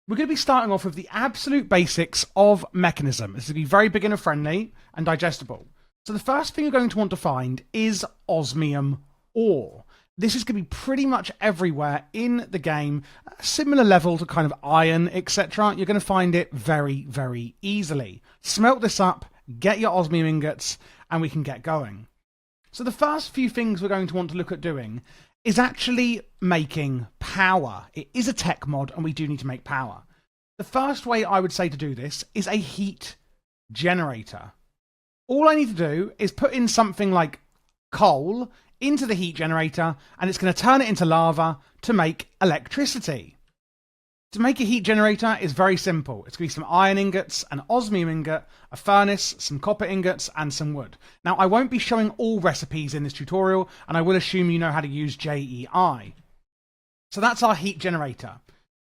We're going to be starting off with the absolute basics of Mekanism. This is going to be very beginner friendly and digestible. So the first thing you're going to want to find is osmium ore. This is going to be pretty much everywhere in the game, a similar level to kind of iron, etc. You're going to find it very, very easily. Smelt this up, get your osmium ingots, and we can get going. So the first few things we're going to want to look at doing is actually making power. It is a tech mod, and we do need to make power. The first way I would say to do this is a heat generator. All I need to do is put in something like coal into the heat generator, and it's going to turn it into lava to make electricity. To make a heat generator is very simple. It's going to be some iron ingots, an osmium ingot, a furnace, some copper ingots, and some wood. Now, I won't be showing all recipes in this tutorial, and I will assume you know how to use JEI. So that's our heat generator.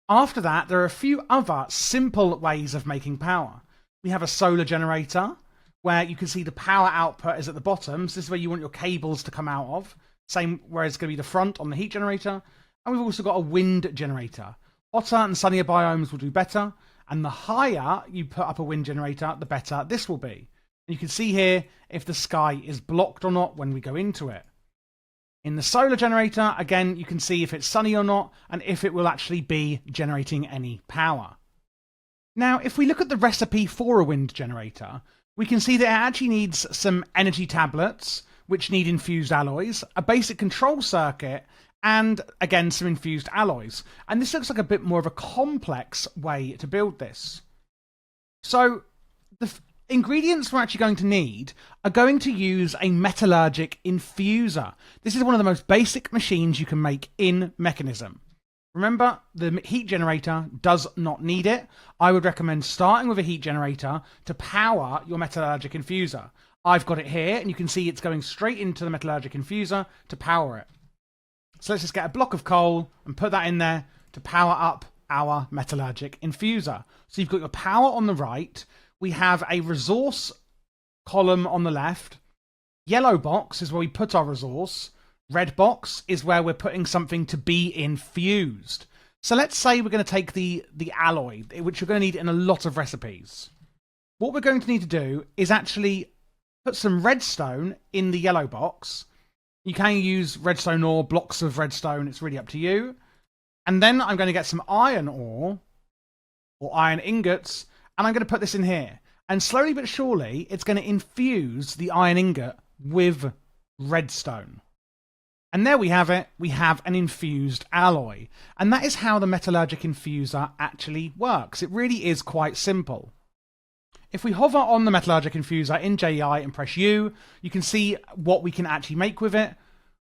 After that, there are a few other simple ways of making power. We have a solar generator, where you can see the power output is at the bottom. So this is where you want your cables to come out of. Same where it's going to be the front on the heat generator. And we've also got a wind generator. Hotter and sunnier biomes will do better. And the higher you put up a wind generator, the better this will be. And you can see here if the sky is blocked or not when we go into it. In the solar generator, again, you can see if it's sunny or not, and if it will actually be generating any power. Now, if we look at the recipe for a wind generator, we can see that it actually needs some energy tablets, which need infused alloys, a basic control circuit, and again, some infused alloys. And this looks like a bit more of a complex way to build this. So the ingredients we're actually going to need are going to use a metallurgic infuser. This is one of the most basic machines you can make in Mekanism. Remember, the heat generator does not need it. I would recommend starting with a heat generator to power your metallurgic infuser. I've got it here, and you can see it's going straight into the metallurgic infuser to power it. So let's just get a block of coal and put that in there to power up our metallurgic infuser. So you've got your power on the right. We have a resource column on the left. Yellow box is where we put our resource. Red box is where we're putting something to be infused. So let's say we're going to take the alloy, which you're going to need in a lot of recipes. What we're going to need to do is actually put some redstone in the yellow box. You can use redstone ore, blocks of redstone, it's really up to you. And then I'm going to get some iron ore, or iron ingots, and I'm going to put this in here. And slowly but surely, it's going to infuse the iron ingot with redstone. And there we have it. We have an infused alloy. And that is how the metallurgic infuser actually works. It really is quite simple. If we hover on the metallurgic infuser in JEI and press U, you can see what we can actually make with it.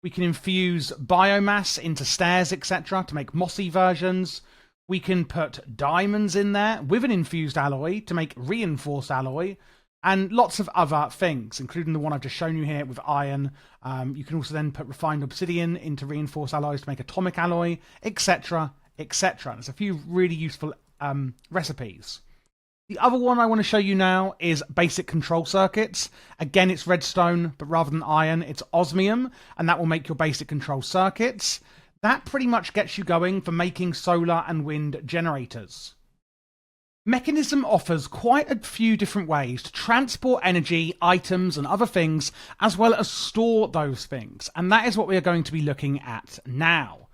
We can infuse biomass into stairs, etc. to make mossy versions. We can put diamonds in there with an infused alloy to make reinforced alloy. And lots of other things, including the one I've just shown you here with iron. You can also then put refined obsidian into reinforced alloys to make atomic alloy, etc., etc. There's a few really useful recipes. The other one I want to show you now is basic control circuits. Again, it's redstone, but rather than iron, it's osmium, and that will make your basic control circuits. That pretty much gets you going for making solar and wind generators. Mekanism offers quite a few different ways to transport energy, items, and other things, as well as store those things. And that is what we are going to be looking at now.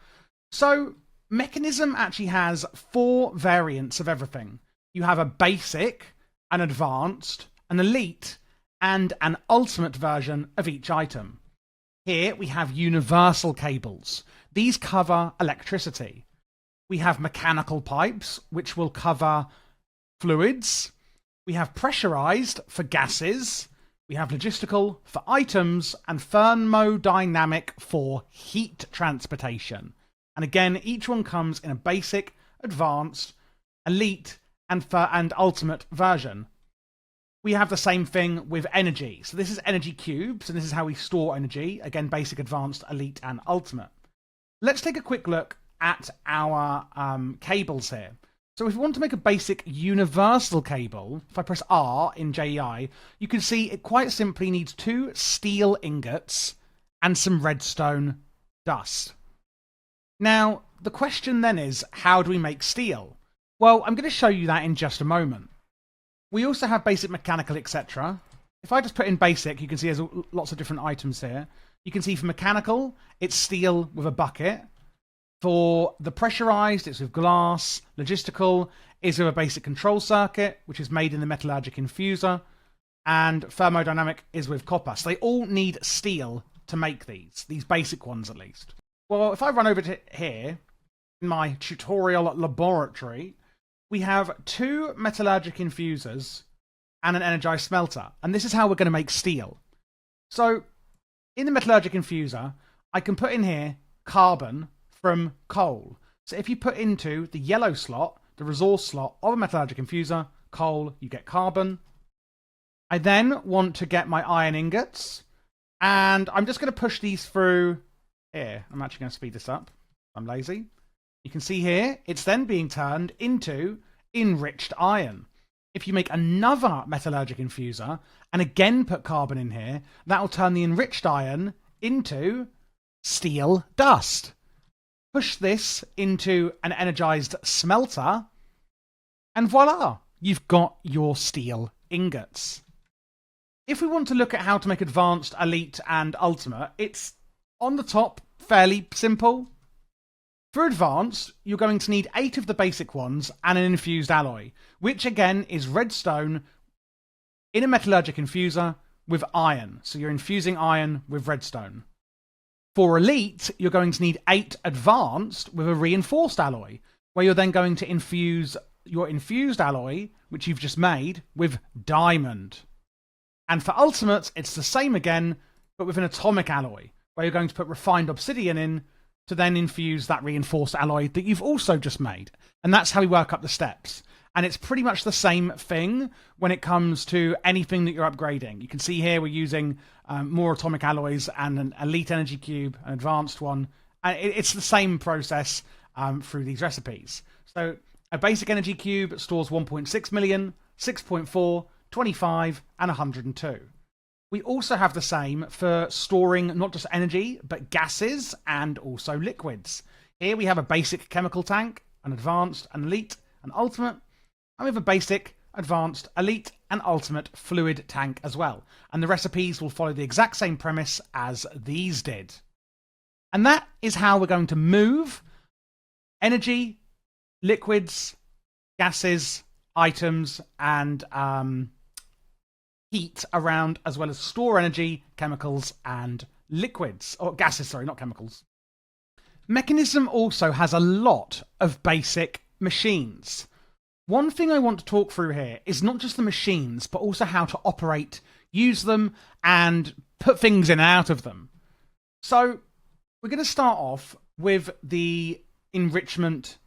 So, Mekanism actually has 4 variants of everything. You have a basic, an advanced, an elite, and an ultimate version of each item. Here we have universal cables. These cover electricity. We have mechanical pipes, which will cover fluids. We have pressurized for gases. We have logistical for items, and thermodynamic for heat transportation. And again, each one comes in a basic, advanced, elite, and ultimate version. We have the same thing with energy. So this is energy cubes, and this is how we store energy. Again, basic, advanced, elite, and ultimate. Let's take a quick look at our cables here. So if we want to make a basic universal cable, if I press R in JEI, you can see it quite simply needs 2 steel ingots and some redstone dust. Now, the question then is, how do we make steel? Well, I'm going to show you that in just a moment. We also have basic mechanical, etc. If I just put in basic, you can see there's lots of different items here. You can see for mechanical, it's steel with a bucket. For the pressurized, it's with glass. Logistical is with a basic control circuit, which is made in the metallurgic infuser. And thermodynamic is with copper. So they all need steel to make these basic ones at least. Well, if I run over to here, in my tutorial laboratory, we have 2 metallurgic infusers and an energized smelter. And this is how we're going to make steel. So in the metallurgic infuser, I can put in here carbon from coal. So if you put into the yellow slot, the resource slot of a metallurgic infuser, coal, you get carbon. I then want to get my iron ingots, and I'm just going to push these through here. I'm actually going to speed this up. I'm lazy. You can see here, it's then being turned into enriched iron. If you make another metallurgic infuser and again put carbon in here, that will turn the enriched iron into steel dust. Push this into an energized smelter, and voila, you've got your steel ingots. If we want to look at how to make advanced, elite, and ultimate, it's on the top fairly simple. For advanced, you're going to need 8 of the basic ones and an infused alloy, which again is redstone in a metallurgic infuser with iron. So you're infusing iron with redstone. For elite, you're going to need 8 advanced with a reinforced alloy, where you're then going to infuse your infused alloy, which you've just made, with diamond. And for ultimate, it's the same again, but with an atomic alloy, where you're going to put refined obsidian in to then infuse that reinforced alloy that you've also just made. And that's how we work up the steps. And it's pretty much the same thing when it comes to anything that you're upgrading. You can see here we're using more atomic alloys and an elite energy cube, an advanced one. And it's the same process through these recipes. So a basic energy cube stores 1.6 million, 6.4, 25, and 102. We also have the same for storing not just energy, but gases and also liquids. Here we have a basic chemical tank, an advanced, an elite, an ultimate, and we have a basic, advanced, elite, and ultimate fluid tank as well. And the recipes will follow the exact same premise as these did. And that is how we're going to move energy, liquids, gases, items, and heat around, as well as store energy, chemicals, and liquids. Or gases, sorry, not chemicals. Mekanism also has a lot of basic machines. One thing I want to talk through here is not just the machines, but also how to operate, use them, and put things in and out of them. So we're going to start off with the enrichment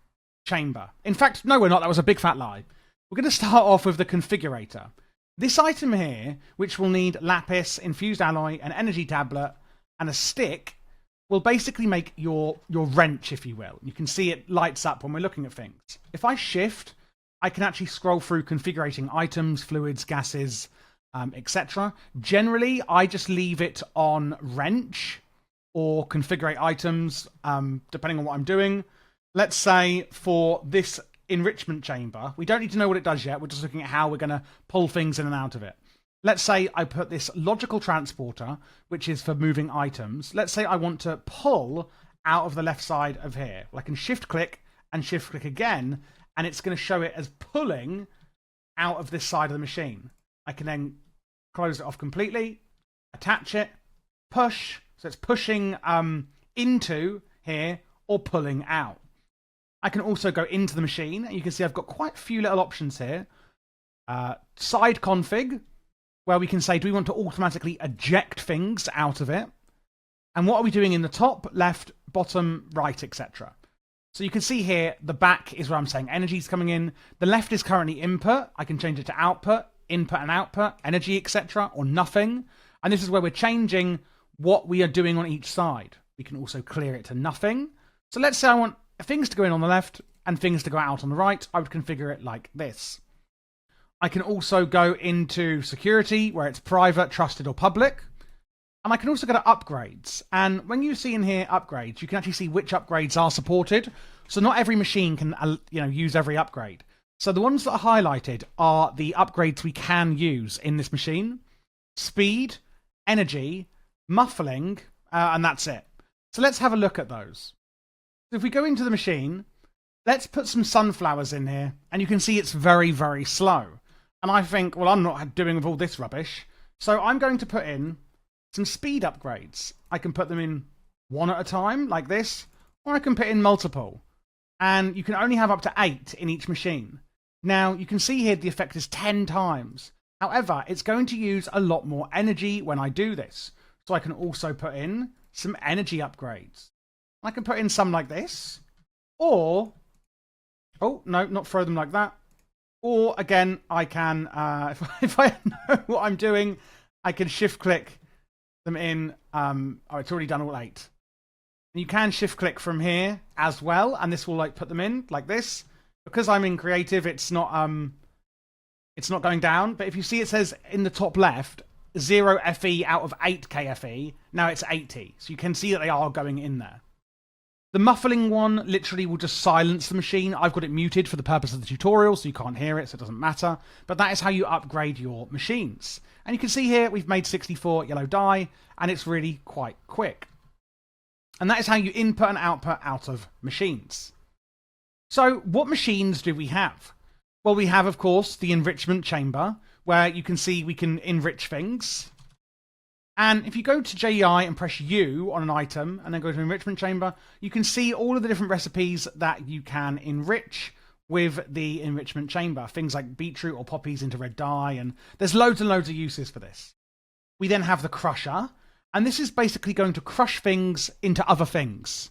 chamber. In fact, no, we're not. That was a big fat lie. We're going to start off with the configurator. This item here, which will need lapis, infused alloy, an energy tablet, and a stick, will basically make your wrench, if you will. You can see it lights up when we're looking at things. If I shift, I can actually scroll through configurating items, fluids, gases, etc. Generally, I just leave it on wrench or configurate items, depending on what I'm doing. Let's say for this enrichment chamber, we don't need to know what it does yet. We're just looking at how we're going to pull things in and out of it. Let's say I put this logical transporter, which is for moving items. Let's say I want to pull out of the left side of here. Well, I can shift click and shift click again, and it's going to show it as pulling out of this side of the machine. I can then close it off completely, attach it, push. So it's pushing into here or pulling out. I can also go into the machine. You can see I've got quite a few little options here. Side config, where we can say, do we want to automatically eject things out of it? And what are we doing in the top, left, bottom, right, etc. So you can see here, the back is where I'm saying energy is coming in. The left is currently input. I can change it to output, input and output, energy, etc., or nothing. And this is where we're changing what we are doing on each side. We can also clear it to nothing. So let's say I want things to go in on the left and things to go out on the right. I would configure it like this. I can also go into security, where it's private, trusted, or public. And I can also go to upgrades. And when you see in here upgrades, you can actually see which upgrades are supported. So not every machine can use every upgrade. So the ones that are highlighted are the upgrades we can use in this machine. Speed, energy, muffling, and that's it. So let's have a look at those. So if we go into the machine, let's put some sunflowers in here, and you can see it's very, very slow. And I think, well, I'm not doing with all this rubbish. So I'm going to put in some speed upgrades. I can put them in one at a time, like this, or I can put in multiple. And you can only have up to 8 in each machine. Now, you can see here the effect is 10 times. However, it's going to use a lot more energy when I do this. So I can also put in some energy upgrades. I can put in some like this, or, oh, no, not throw them like that. Or, again, I can, if I know what I'm doing, I can shift-click them in. Oh, it's already done all 8. And you can shift-click from here as well, and this will like put them in like this. Because I'm in creative, it's not going down. But if you see, it says in the top left, 0 FE out of 8 KFE. Now it's 80. So you can see that they are going in there. The muffling one literally will just silence the machine. I've got it muted for the purpose of the tutorial, so you can't hear it, so it doesn't matter. But that is how you upgrade your machines. And you can see here, we've made 64 yellow dye, and it's really quite quick. And that is how you input and output out of machines. So what machines do we have? Well, we have, of course, the enrichment chamber, where you can see we can enrich things. And if you go to JEI and press U on an item, and then go to enrichment chamber, you can see all of the different recipes that you can enrich with the enrichment chamber. Things like beetroot or poppies into red dye, and there's loads and loads of uses for this. We then have the crusher, and this is basically going to crush things into other things.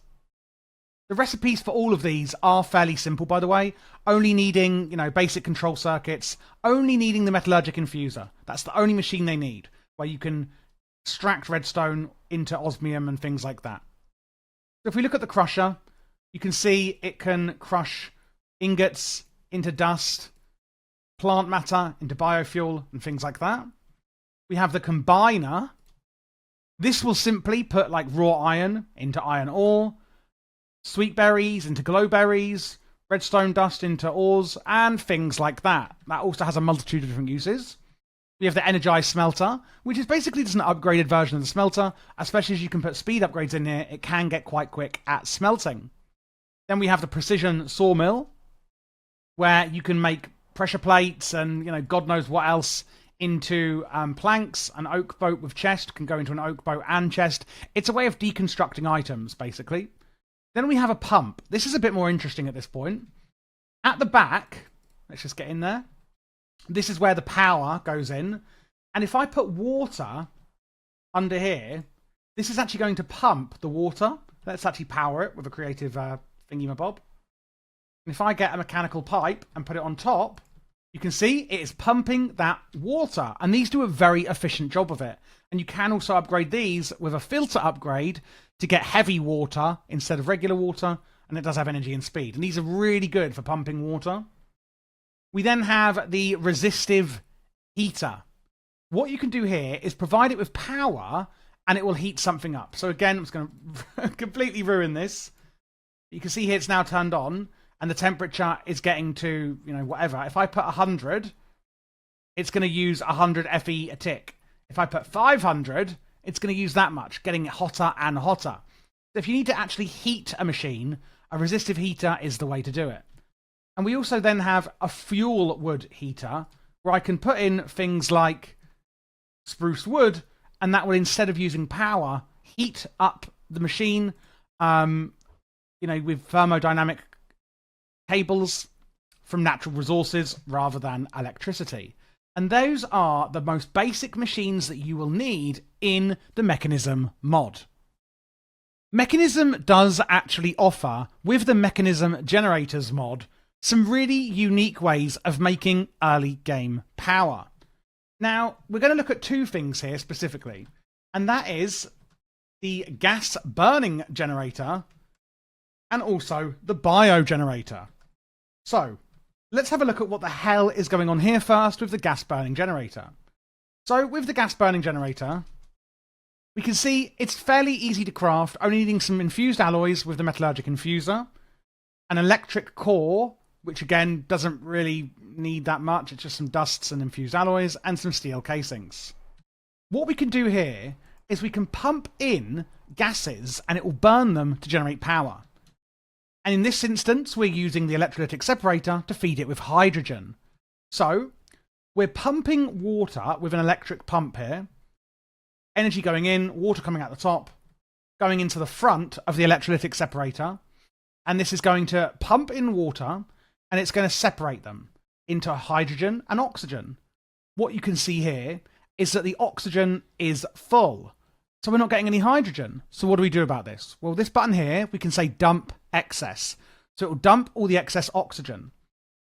The recipes for all of these are fairly simple, by the way, only needing, basic control circuits, only needing the metallurgic infuser. That's the only machine they need, where you can extract redstone into osmium and things like that. So if we look at the crusher, you can see it can crush ingots into dust, plant matter into biofuel and things like that. We have the combiner. This will simply put like raw iron into iron ore, sweet berries into glow berries, redstone dust into ores, and things like that. That also has a multitude of different uses. We have the energized smelter, which is basically just an upgraded version of the smelter. Especially as you can put speed upgrades in here, it can get quite quick at smelting. Then we have the precision sawmill, where you can make pressure plates and God knows what else into planks. An oak boat with chest can go into an oak boat and chest. It's a way of deconstructing items, basically. Then we have a pump. This is a bit more interesting at this point. At the back, let's just get in there. This is where the power goes in. And if I put water under here, this is actually going to pump the water. Let's actually power it with a creative thingy-mabob. And if I get a mechanical pipe and put it on top, you can see it is pumping that water. And these do a very efficient job of it. And you can also upgrade these with a filter upgrade to get heavy water instead of regular water. And it does have energy and speed. And these are really good for pumping water. We then have the resistive heater. What you can do here is provide it with power and it will heat something up. So again, I'm just going to completely ruin this. You can see here it's now turned on and the temperature is getting to, whatever. If I put 100, it's going to use 100 FE a tick. If I put 500, it's going to use that much, getting it hotter and hotter. So if you need to actually heat a machine, a resistive heater is the way to do it. And we also then have a fuel wood heater where I can put in things like spruce wood, and that will, instead of using power, heat up the machine, with thermodynamic cables from natural resources rather than electricity. And those are the most basic machines that you will need in the Mekanism mod. Mekanism does actually offer, with the Mekanism Generators mod, some really unique ways of making early game power. Now, we're going to look at 2 things here specifically, and that is the gas burning generator and also the bio generator. So, let's have a look at what the hell is going on here first with the gas burning generator. So, with the gas burning generator, We can see it's fairly easy to craft, only needing some infused alloys with the metallurgic infuser, an electric core, which again doesn't really need that much, it's just some dusts and infused alloys, and some steel casings. What we can do here is we can pump in gases and it will burn them to generate power. And in this instance, we're using the electrolytic separator to feed it with hydrogen. So we're pumping water with an electric pump here. Energy going in, water coming out the top, going into the front of the electrolytic separator. And this is going to pump in water and it's going to separate them into hydrogen and oxygen. What you can see here is that the oxygen is full. So we're not getting any hydrogen. So what do we do about this? Well, this button here, we can say dump excess. So it will dump all the excess oxygen.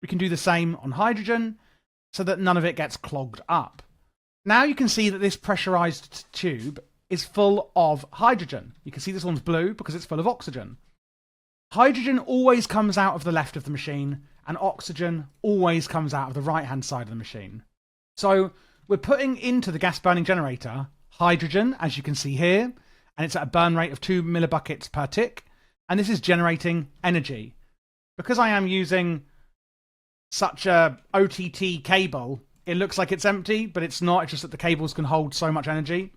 We can do the same on hydrogen so that none of it gets clogged up. Now you can see that this pressurized tube is full of hydrogen. You can see this one's blue because it's full of oxygen. Hydrogen always comes out of the left of the machine and oxygen always comes out of the right-hand side of the machine. So we're putting into the gas burning generator hydrogen, as you can see here, and it's at a burn rate of 2 millibuckets per tick, and this is generating energy. Because I am using such a OTT cable, it looks like it's empty, but it's not. It's just that the cables can hold so much energy.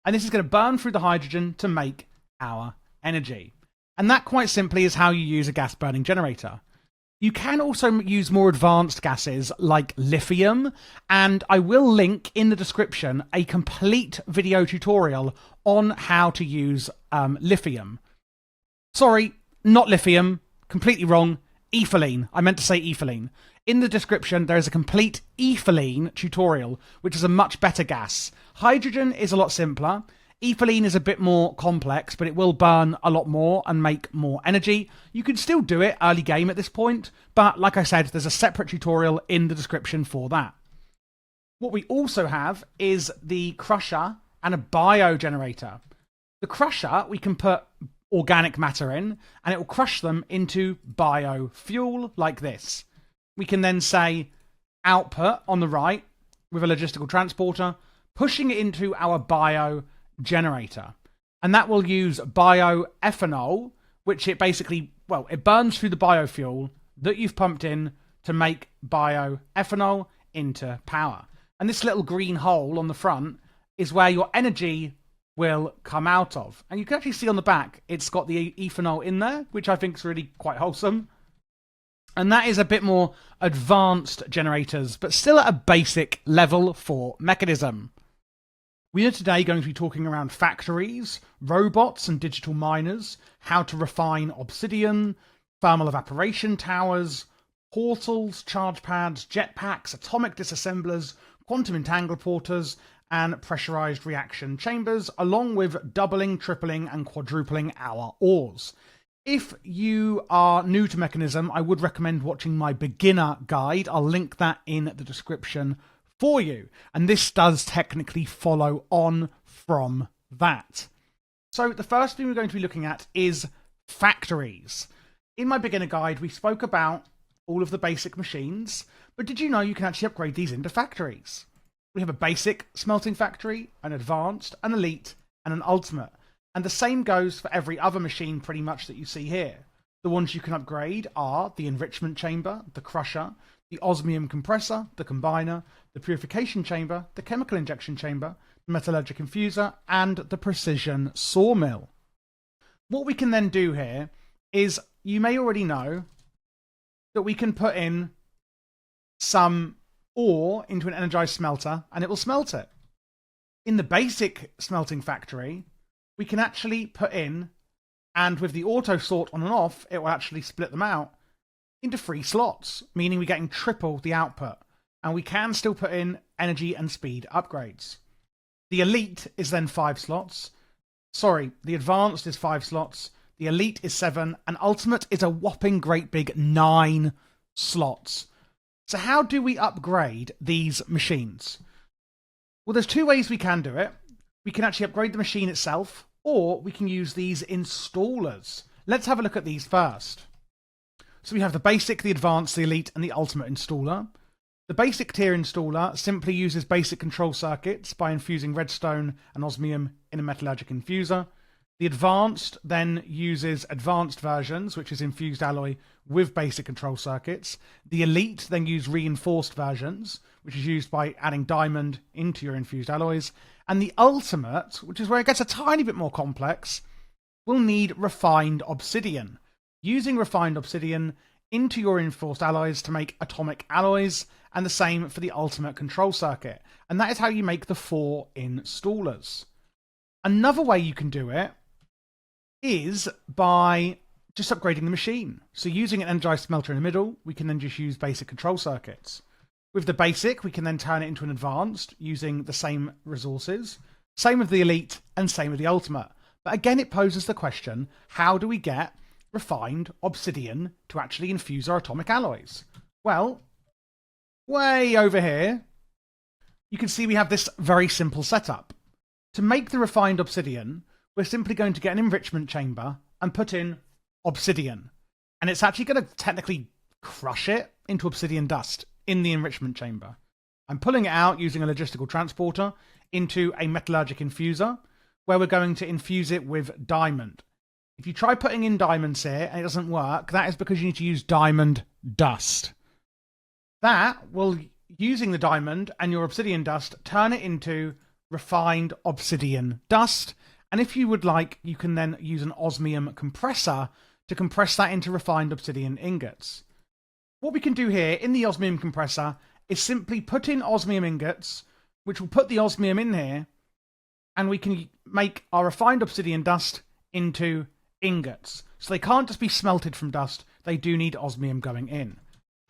And this is going to burn through the hydrogen to make our energy. And that, quite simply, is how you use a gas burning generator. You can also use more advanced gases like lithium, and I will link in the description a complete video tutorial on how to use lithium. Sorry, not lithium, completely wrong. Ethylene. I meant to say ethylene. In the description, there is a complete ethylene tutorial, which is a much better gas. Hydrogen is a lot simpler. Ethylene is a bit more complex, but it will burn a lot more and make more energy. You can still do it early game at this point, but like I said, there's a separate tutorial in the description for that. What we also have is the crusher and a bio generator. The crusher, we can put organic matter in, and it will crush them into biofuel like this. We can then say output on the right with a logistical transporter, pushing it into our bio generator. And that will use bioethanol, which it basically, well, it burns through the biofuel that you've pumped in to make bioethanol into power. And this little green hole on the front is where your energy will come out of. And you can actually see on the back, it's got the ethanol in there, which I think is really quite wholesome. And that is a bit more advanced generators, but still at a basic level for Mekanism. We are today going to be talking around factories, robots and digital miners, how to refine obsidian, thermal evaporation towers, portals, charge pads, jetpacks, atomic disassemblers, quantum entangloporters, and pressurized reaction chambers, along with doubling, tripling, and quadrupling our ores. If you are new to Mekanism, I would recommend watching my beginner guide. I'll link that in the description for you. And this does technically follow on from that. So the first thing we're going to be looking at is factories. In my beginner guide, we spoke about all of the basic machines, but did you know you can actually upgrade these into factories? We have a basic smelting factory, an advanced, an elite, and an ultimate. And the same goes for every other machine pretty much that you see here. The ones you can upgrade are the enrichment chamber, the crusher, the osmium compressor, the combiner, the purification chamber, the chemical injection chamber, the metallurgic infuser, and the precision sawmill. What we can then do here is, you may already know that we can put in some ore into an energized smelter and it will smelt it. In the basic smelting factory, we can actually put in, and with the auto sort on and off, it will actually split them out into 3 slots, meaning we're getting triple the output. And we can still put in energy and speed upgrades. The elite is then 5 slots. Sorry, the advanced is 5 slots. The elite is 7, and ultimate is a whopping great big 9 slots. So how do we upgrade these machines? Well, there's 2 ways we can do it. We can actually upgrade the machine itself, or we can use these installers. Let's have a look at these first. So we have the basic, the advanced, the elite, and the ultimate installer. The basic tier installer simply uses basic control circuits by infusing redstone and osmium in a metallurgic infuser. The advanced then uses advanced versions, which is infused alloy with basic control circuits. The elite then use reinforced versions, which is used by adding diamond into your infused alloys. And the ultimate, which is where it gets a tiny bit more complex, will need refined obsidian. Using refined obsidian into your reinforced alloys to make atomic alloys, and the same for the ultimate control circuit. And that is how you make the 4 installers. Another way you can do it is by just upgrading the machine. So using an energized smelter in the middle, we can then just use basic control circuits. With the basic, we can then turn it into an advanced using the same resources. Same with the elite and same with the ultimate. But again, it poses the question, how do we get refined obsidian to actually infuse our atomic alloys? Well, way over here, you can see we have this very simple setup. To make the refined obsidian, we're simply going to get an enrichment chamber and put in obsidian. And it's actually going to technically crush it into obsidian dust in the enrichment chamber. I'm pulling it out using a logistical transporter into a metallurgic infuser, where we're going to infuse it with diamond. If you try putting in diamonds here and it doesn't work, that is because you need to use diamond dust. That will, using the diamond and your obsidian dust, turn it into refined obsidian dust. And if you would like, you can then use an osmium compressor to compress that into refined obsidian ingots. What we can do here in the osmium compressor is simply put in osmium ingots, which will put the osmium in here, and we can make our refined obsidian dust into ingots. So they can't just be smelted from dust, they do need osmium going in.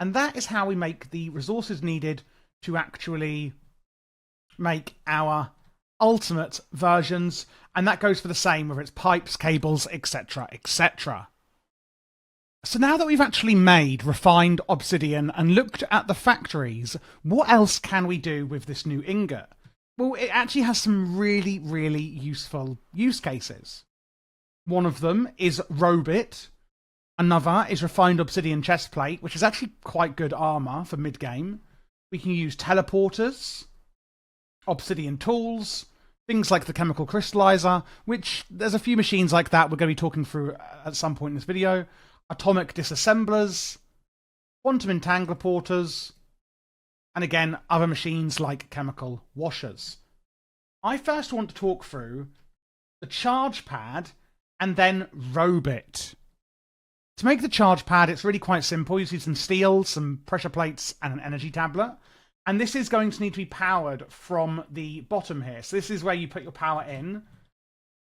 And that is how we make the resources needed to actually make our ultimate versions, and that goes for the same, whether it's pipes, cables, etc, etc. So now that we've actually made refined obsidian and looked at the factories, what else can we do with this new ingot? Well, it actually has some really, really useful use cases. One of them is Robit. Another is refined obsidian chestplate, which is actually quite good armor for mid-game. We can use teleporters, obsidian tools, things like the chemical crystallizer, which there's a few machines like that we're going to be talking through at some point in this video. Atomic disassemblers, quantum entangloporters, and again, other machines like chemical washers. I first want to talk through the Chargepad and then Robit. To make the Chargepad, it's really quite simple. You see some steel, some pressure plates, and an energy tablet. And this is going to need to be powered from the bottom here. So this is where you put your power in.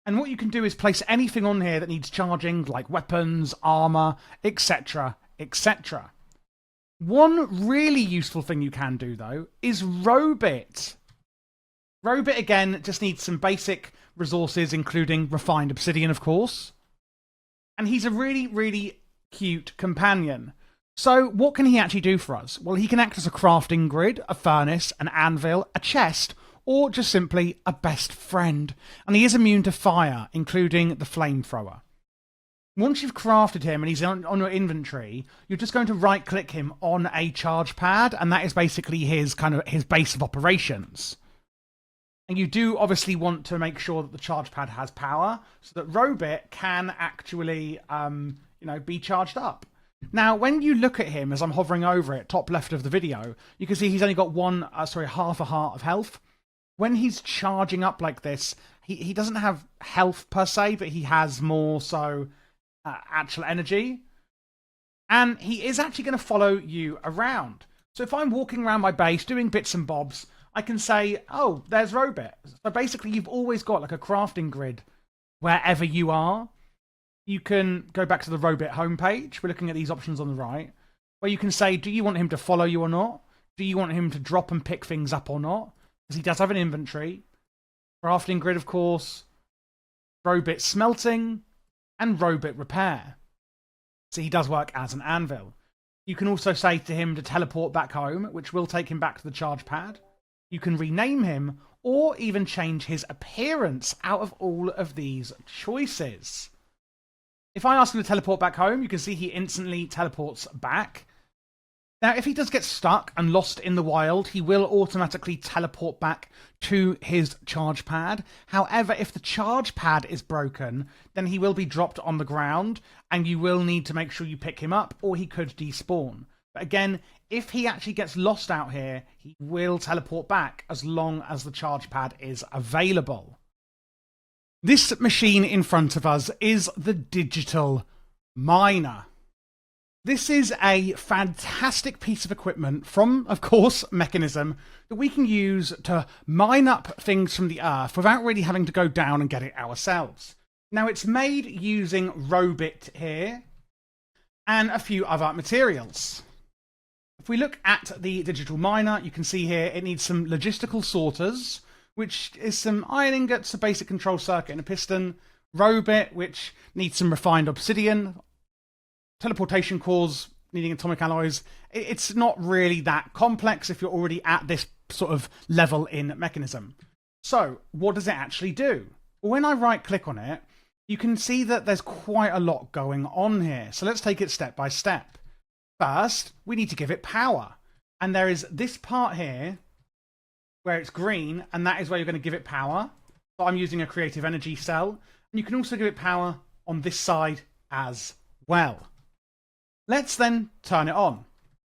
And what you can do is place anything on here that needs charging, like weapons, armor, etc, etc. One really useful thing you can do, though, is Robit. Robit, again, just needs some basic resources, including refined obsidian, of course. And he's a really, really cute companion. So what can he actually do for us? Well, he can act as a crafting grid, a furnace, an anvil, a chest, or just simply a best friend. And he is immune to fire, including the flamethrower. Once you've crafted him and he's on your inventory, you're just going to right-click him on a charge pad, and that is basically his base of operations. And you do obviously want to make sure that the charge pad has power, so that Robit can actually, be charged up. Now, when you look at him, as I'm hovering over it, top left of the video, you can see he's only got half a heart of health. When he's charging up like this, he doesn't have health per se, but he has more so actual energy. And he is actually going to follow you around. So if I'm walking around my base doing bits and bobs, I can say, oh, there's Robit. So basically, you've always got like a crafting grid wherever you are. You can go back to the Robit homepage. We're looking at these options on the right, where you can say, do you want him to follow you or not? Do you want him to drop and pick things up or not? Because he does have an inventory. Crafting grid, of course. Robit smelting. And Robit repair. So he does work as an anvil. You can also say to him to teleport back home, which will take him back to the charge pad. You can rename him, or even change his appearance out of all of these choices. If I ask him to teleport back home, you can see he instantly teleports back. Now, if he does get stuck and lost in the wild, he will automatically teleport back to his charge pad. However, if the charge pad is broken, then he will be dropped on the ground, and you will need to make sure you pick him up, or he could despawn. But again, if he actually gets lost out here, he will teleport back as long as the charge pad is available. This machine in front of us is the digital miner. This is a fantastic piece of equipment from, of course, Mekanism that we can use to mine up things from the earth without really having to go down and get it ourselves. Now, it's made using Robit here and a few other materials. If we look at the digital miner, you can see here it needs some logistical sorters, which is some iron ingots, a basic control circuit and a piston, Robit, which needs some refined obsidian, teleportation cores needing atomic alloys. It's not really that complex if you're already at this sort of level in Mekanism. So what does it actually do? Well, when I right click on it, you can see that there's quite a lot going on here. So let's take it step by step. First, we need to give it power. And there is this part here where it's green, and that is where you're going to give it power. So I'm using a creative energy cell. And you can also give it power on this side as well. Let's then turn it on.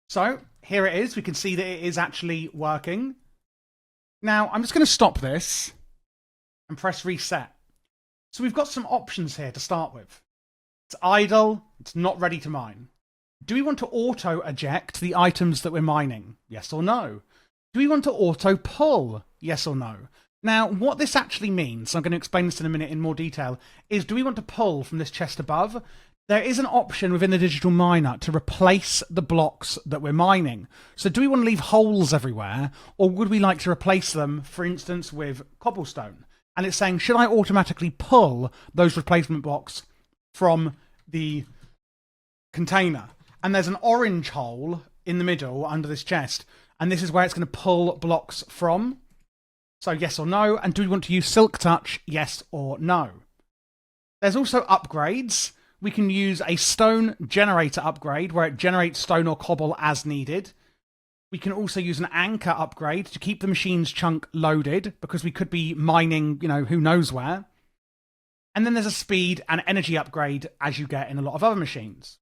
So here it is. We can see that it is actually working. Now, I'm just going to stop this and press reset. So we've got some options here to start with. It's idle. It's not ready to mine. Do we want to auto eject the items that we're mining? Yes or no? Do we want to auto pull? Yes or no? Now, what this actually means, I'm going to explain this in a minute in more detail, is do we want to pull from this chest above? There is an option within the digital miner to replace the blocks that we're mining. So do we want to leave holes everywhere, or would we like to replace them, for instance, with cobblestone? And it's saying, should I automatically pull those replacement blocks from the container? And there's an orange hole in the middle under this chest, and this is where it's going to pull blocks from. So yes or no. And do we want to use Silk Touch? Yes or no. There's also upgrades. We can use a stone generator upgrade where it generates stone or cobble as needed. We can also use an anchor upgrade to keep the machine's chunk loaded because we could be mining, who knows where. And then there's a speed and energy upgrade as you get in a lot of other machines.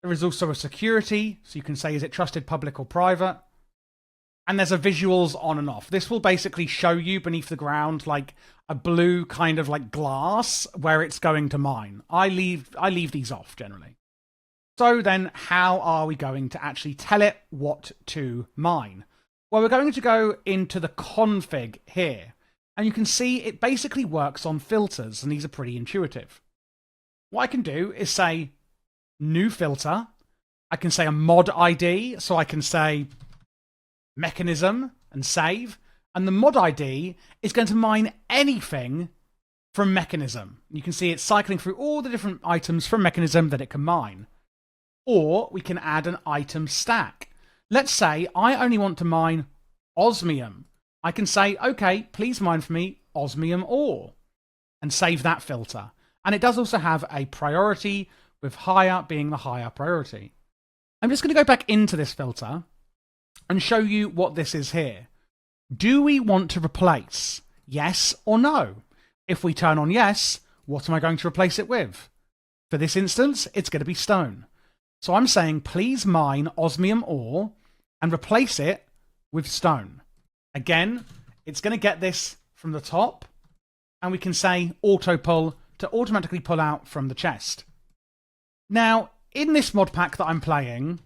There is also a security, so you can say, is it trusted, public or private? And there's a visuals on and off. This will basically show you beneath the ground like a blue kind of like glass where it's going to mine. I leave these off generally. So then how are we going to actually tell it what to mine? Well, we're going to go into the config here. And you can see it basically works on filters, and these are pretty intuitive. What I can do is say new filter. I can say a mod ID, so I can say Mekanism and save. And the mod ID is going to mine anything from Mekanism. You can see it's cycling through all the different items from Mekanism that it can mine. Or we can add an item stack. Let's say I only want to mine osmium. I can say, okay, please mine for me osmium ore and save that filter. And it does also have a priority, with higher being the higher priority. I'm just going to go back into this filter and show you what this is here. Do we want to replace? Yes or no? If we turn on yes, what am I going to replace it with? For this instance, it's going to be stone. So I'm saying, please mine osmium ore and replace it with stone. Again, it's going to get this from the top, and we can say auto pull to automatically pull out from the chest. Now, in this mod pack that I'm playing,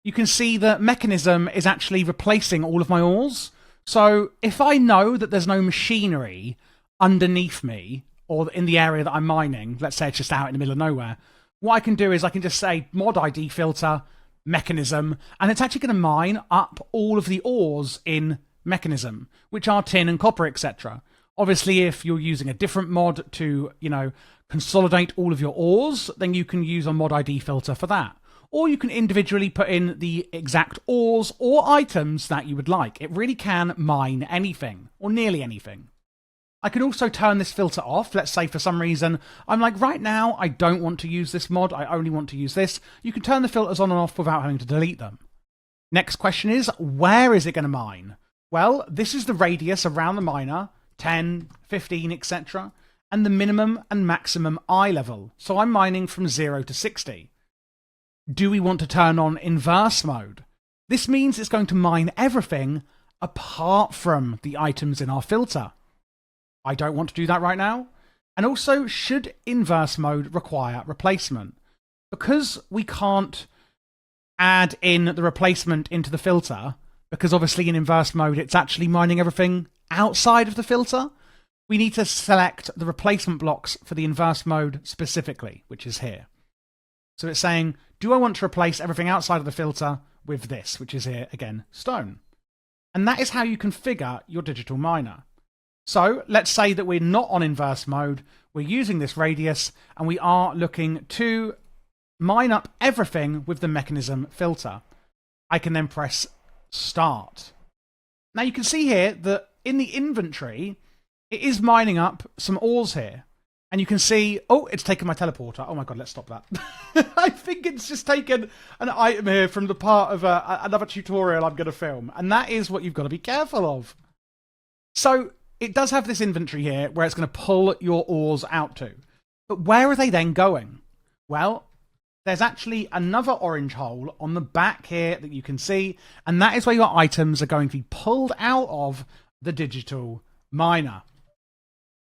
you can see that Mekanism is actually replacing all of my ores. So if I know that there's no machinery underneath me or in the area that I'm mining, let's say it's just out in the middle of nowhere, what I can do is I can just say mod ID filter, Mekanism, and it's actually going to mine up all of the ores in Mekanism, which are tin and copper, etc. Obviously, if you're using a different mod to, consolidate all of your ores, then you can use a mod ID filter for that. Or you can individually put in the exact ores or items that you would like. It really can mine anything, or nearly anything. I can also turn this filter off. Let's say for some reason, I'm like, right now, I don't want to use this mod. I only want to use this. You can turn the filters on and off without having to delete them. Next question is, where is it going to mine? Well, this is the radius around the miner, 10, 15, etc., and the minimum and maximum eye level. So I'm mining from 0 to 60. Do we want to turn on inverse mode? This means it's going to mine everything apart from the items in our filter. I don't want to do that right now. And also, should inverse mode require replacement? Because we can't add in the replacement into the filter, because obviously in inverse mode it's actually mining everything outside of the filter, we need to select the replacement blocks for the inverse mode specifically, which is here. So it's saying, do I want to replace everything outside of the filter with this, which is here, again, stone. And that is how you configure your digital miner. So let's say that we're not on inverse mode, we're using this radius, and we are looking to mine up everything with the Mekanism filter. I can then press start. Now you can see here that in the inventory, it is mining up some ores here. And you can see, oh, it's taken my teleporter. Oh my god, let's stop that. I think it's just taken an item here from the part of another tutorial I'm going to film. And that is what you've got to be careful of. So it does have this inventory here where it's going to pull your ores out to. But where are they then going? Well, there's actually another orange hole on the back here that you can see. And that is where your items are going to be pulled out of the digital miner.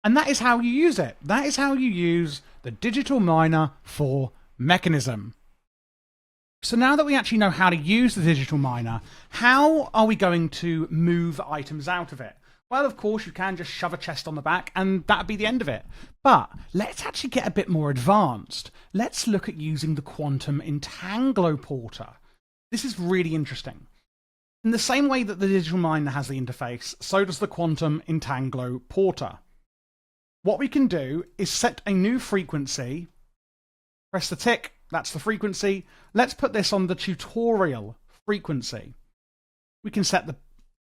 And that is how you use it. That is how you use the digital miner for Mekanism. So now that we actually know how to use the digital miner, how are we going to move items out of it? Well, of course, you can just shove a chest on the back and that'd be the end of it. But let's actually get a bit more advanced. Let's look at using the quantum Entangloporter. This is really interesting. In the same way that the digital miner has the interface, so does the quantum Entangloporter. What we can do is set a new frequency, press the tick, that's the frequency. Let's put this on the tutorial frequency. We can set the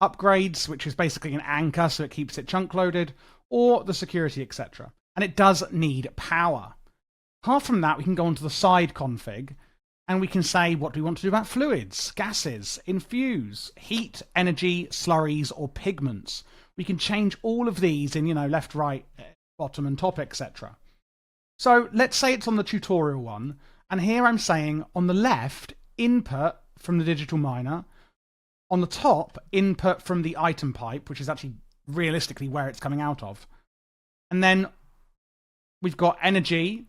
upgrades, which is basically an anchor so it keeps it chunk loaded, or the security, etc. And it does need power. Apart from that, we can go onto the side config and we can say what do we want to do about fluids, gases, infuse, heat, energy, slurries, or pigments. We can change all of these in, left, right, bottom and top, etc. So let's say it's on the tutorial one, and here I'm saying on the left, input from the digital miner, on the top, input from the item pipe, which is actually realistically where it's coming out of. And then we've got energy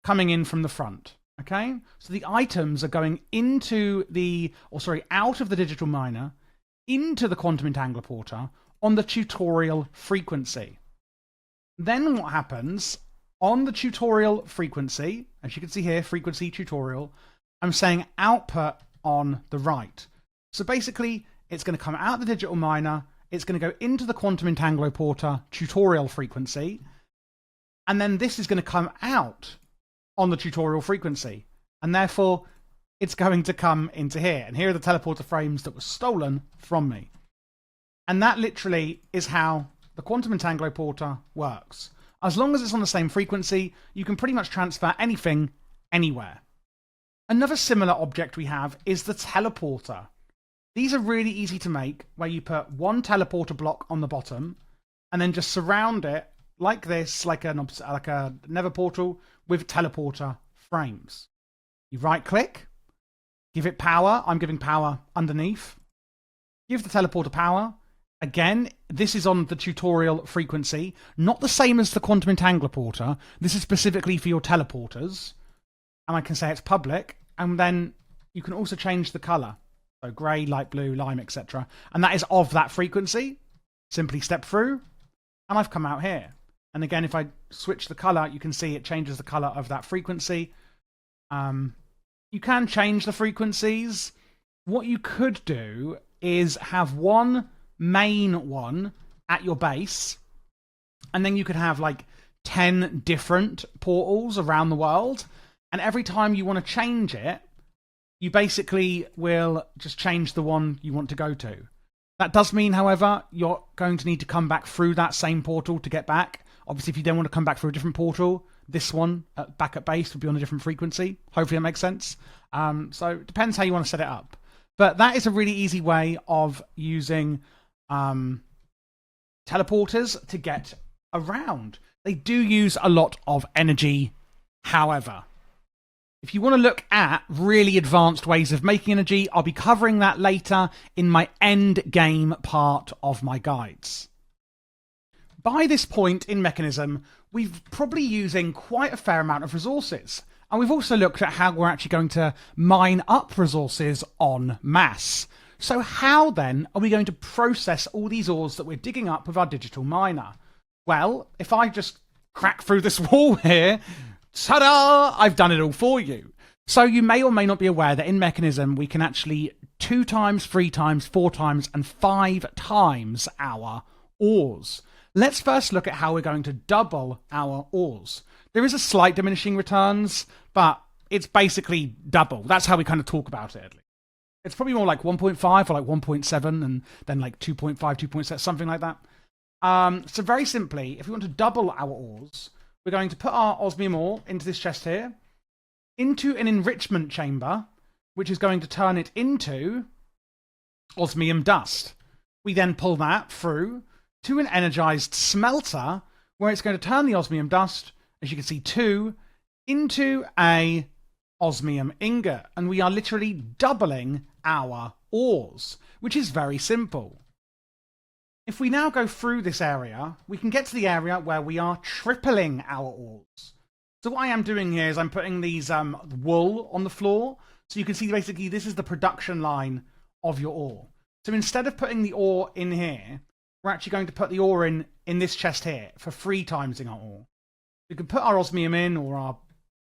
coming in from the front. Okay? So the items are going out of the digital miner, into the quantum Entangloporter on the tutorial frequency. Then what happens on the tutorial frequency, as you can see here, frequency tutorial, I'm saying output on the right. So basically, it's going to come out of the digital miner, it's going to go into the quantum Entangloporter tutorial frequency, and then this is going to come out on the tutorial frequency. And therefore, it's going to come into here. And here are the teleporter frames that were stolen from me. And that literally is how the quantum Entangloporter works. As long as it's on the same frequency, you can pretty much transfer anything, anywhere. Another similar object we have is the teleporter. These are really easy to make, where you put one teleporter block on the bottom, and then just surround it like this, like a nether portal, with teleporter frames. You right-click, give it power. I'm giving power underneath. Give the teleporter power. Again, this is on the tutorial frequency, not the same as the quantum Entangloporter. This is specifically for your teleporters. And I can say it's public. And then you can also change the color. So grey, light blue, lime, etc. And that is of that frequency. Simply step through. And I've come out here. And again, if I switch the color, you can see it changes the color of that frequency. You can change the frequencies. What you could do is have one main one at your base, and then you could have like 10 different portals around the world, and every time you want to change it, you basically will just change the one you want to go to. That does mean, however, you're going to need to come back through that same portal to get back. Obviously, if you don't want to come back through a different portal, this one back at base would be on a different frequency. Hopefully that makes sense. So it depends how you want to set it up. But that is a really easy way of using teleporters to get around. They do use a lot of energy, however. If you want to look at really advanced ways of making energy, I'll be covering that later in my end game part of my guides. By this point in Mekanism, we've probably using quite a fair amount of resources. And we've also looked at how we're actually going to mine up resources en masse. So how then are we going to process all these ores that we're digging up with our digital miner? Well, if I just crack through this wall here, ta-da! I've done it all for you. So you may or may not be aware that in Mekanism, we can actually 2 times, 3 times, 4 times, and 5 times our ores. Let's first look at how we're going to double our ores. There is a slight diminishing returns, but it's basically double. That's how we kind of talk about it, at least. It's probably more like 1.5 or like 1.7 and then like 2.5, 2.6, something like that. So very simply, if we want to double our ores, we're going to put our osmium ore into this chest here, into an enrichment chamber, which is going to turn it into osmium dust. We then pull that through to an energized smelter, where it's going to turn the osmium dust, as you can see, into a osmium ingot. And we are literally doubling our ores, which is very simple. If we now go through this area, we can get to the area where we are tripling our ores. So what I am doing here is I'm putting these wool on the floor. So you can see basically this is the production line of your ore. So instead of putting the ore in here, we're actually going to put the ore in this chest here for 3 times our ore. We can put our osmium in or our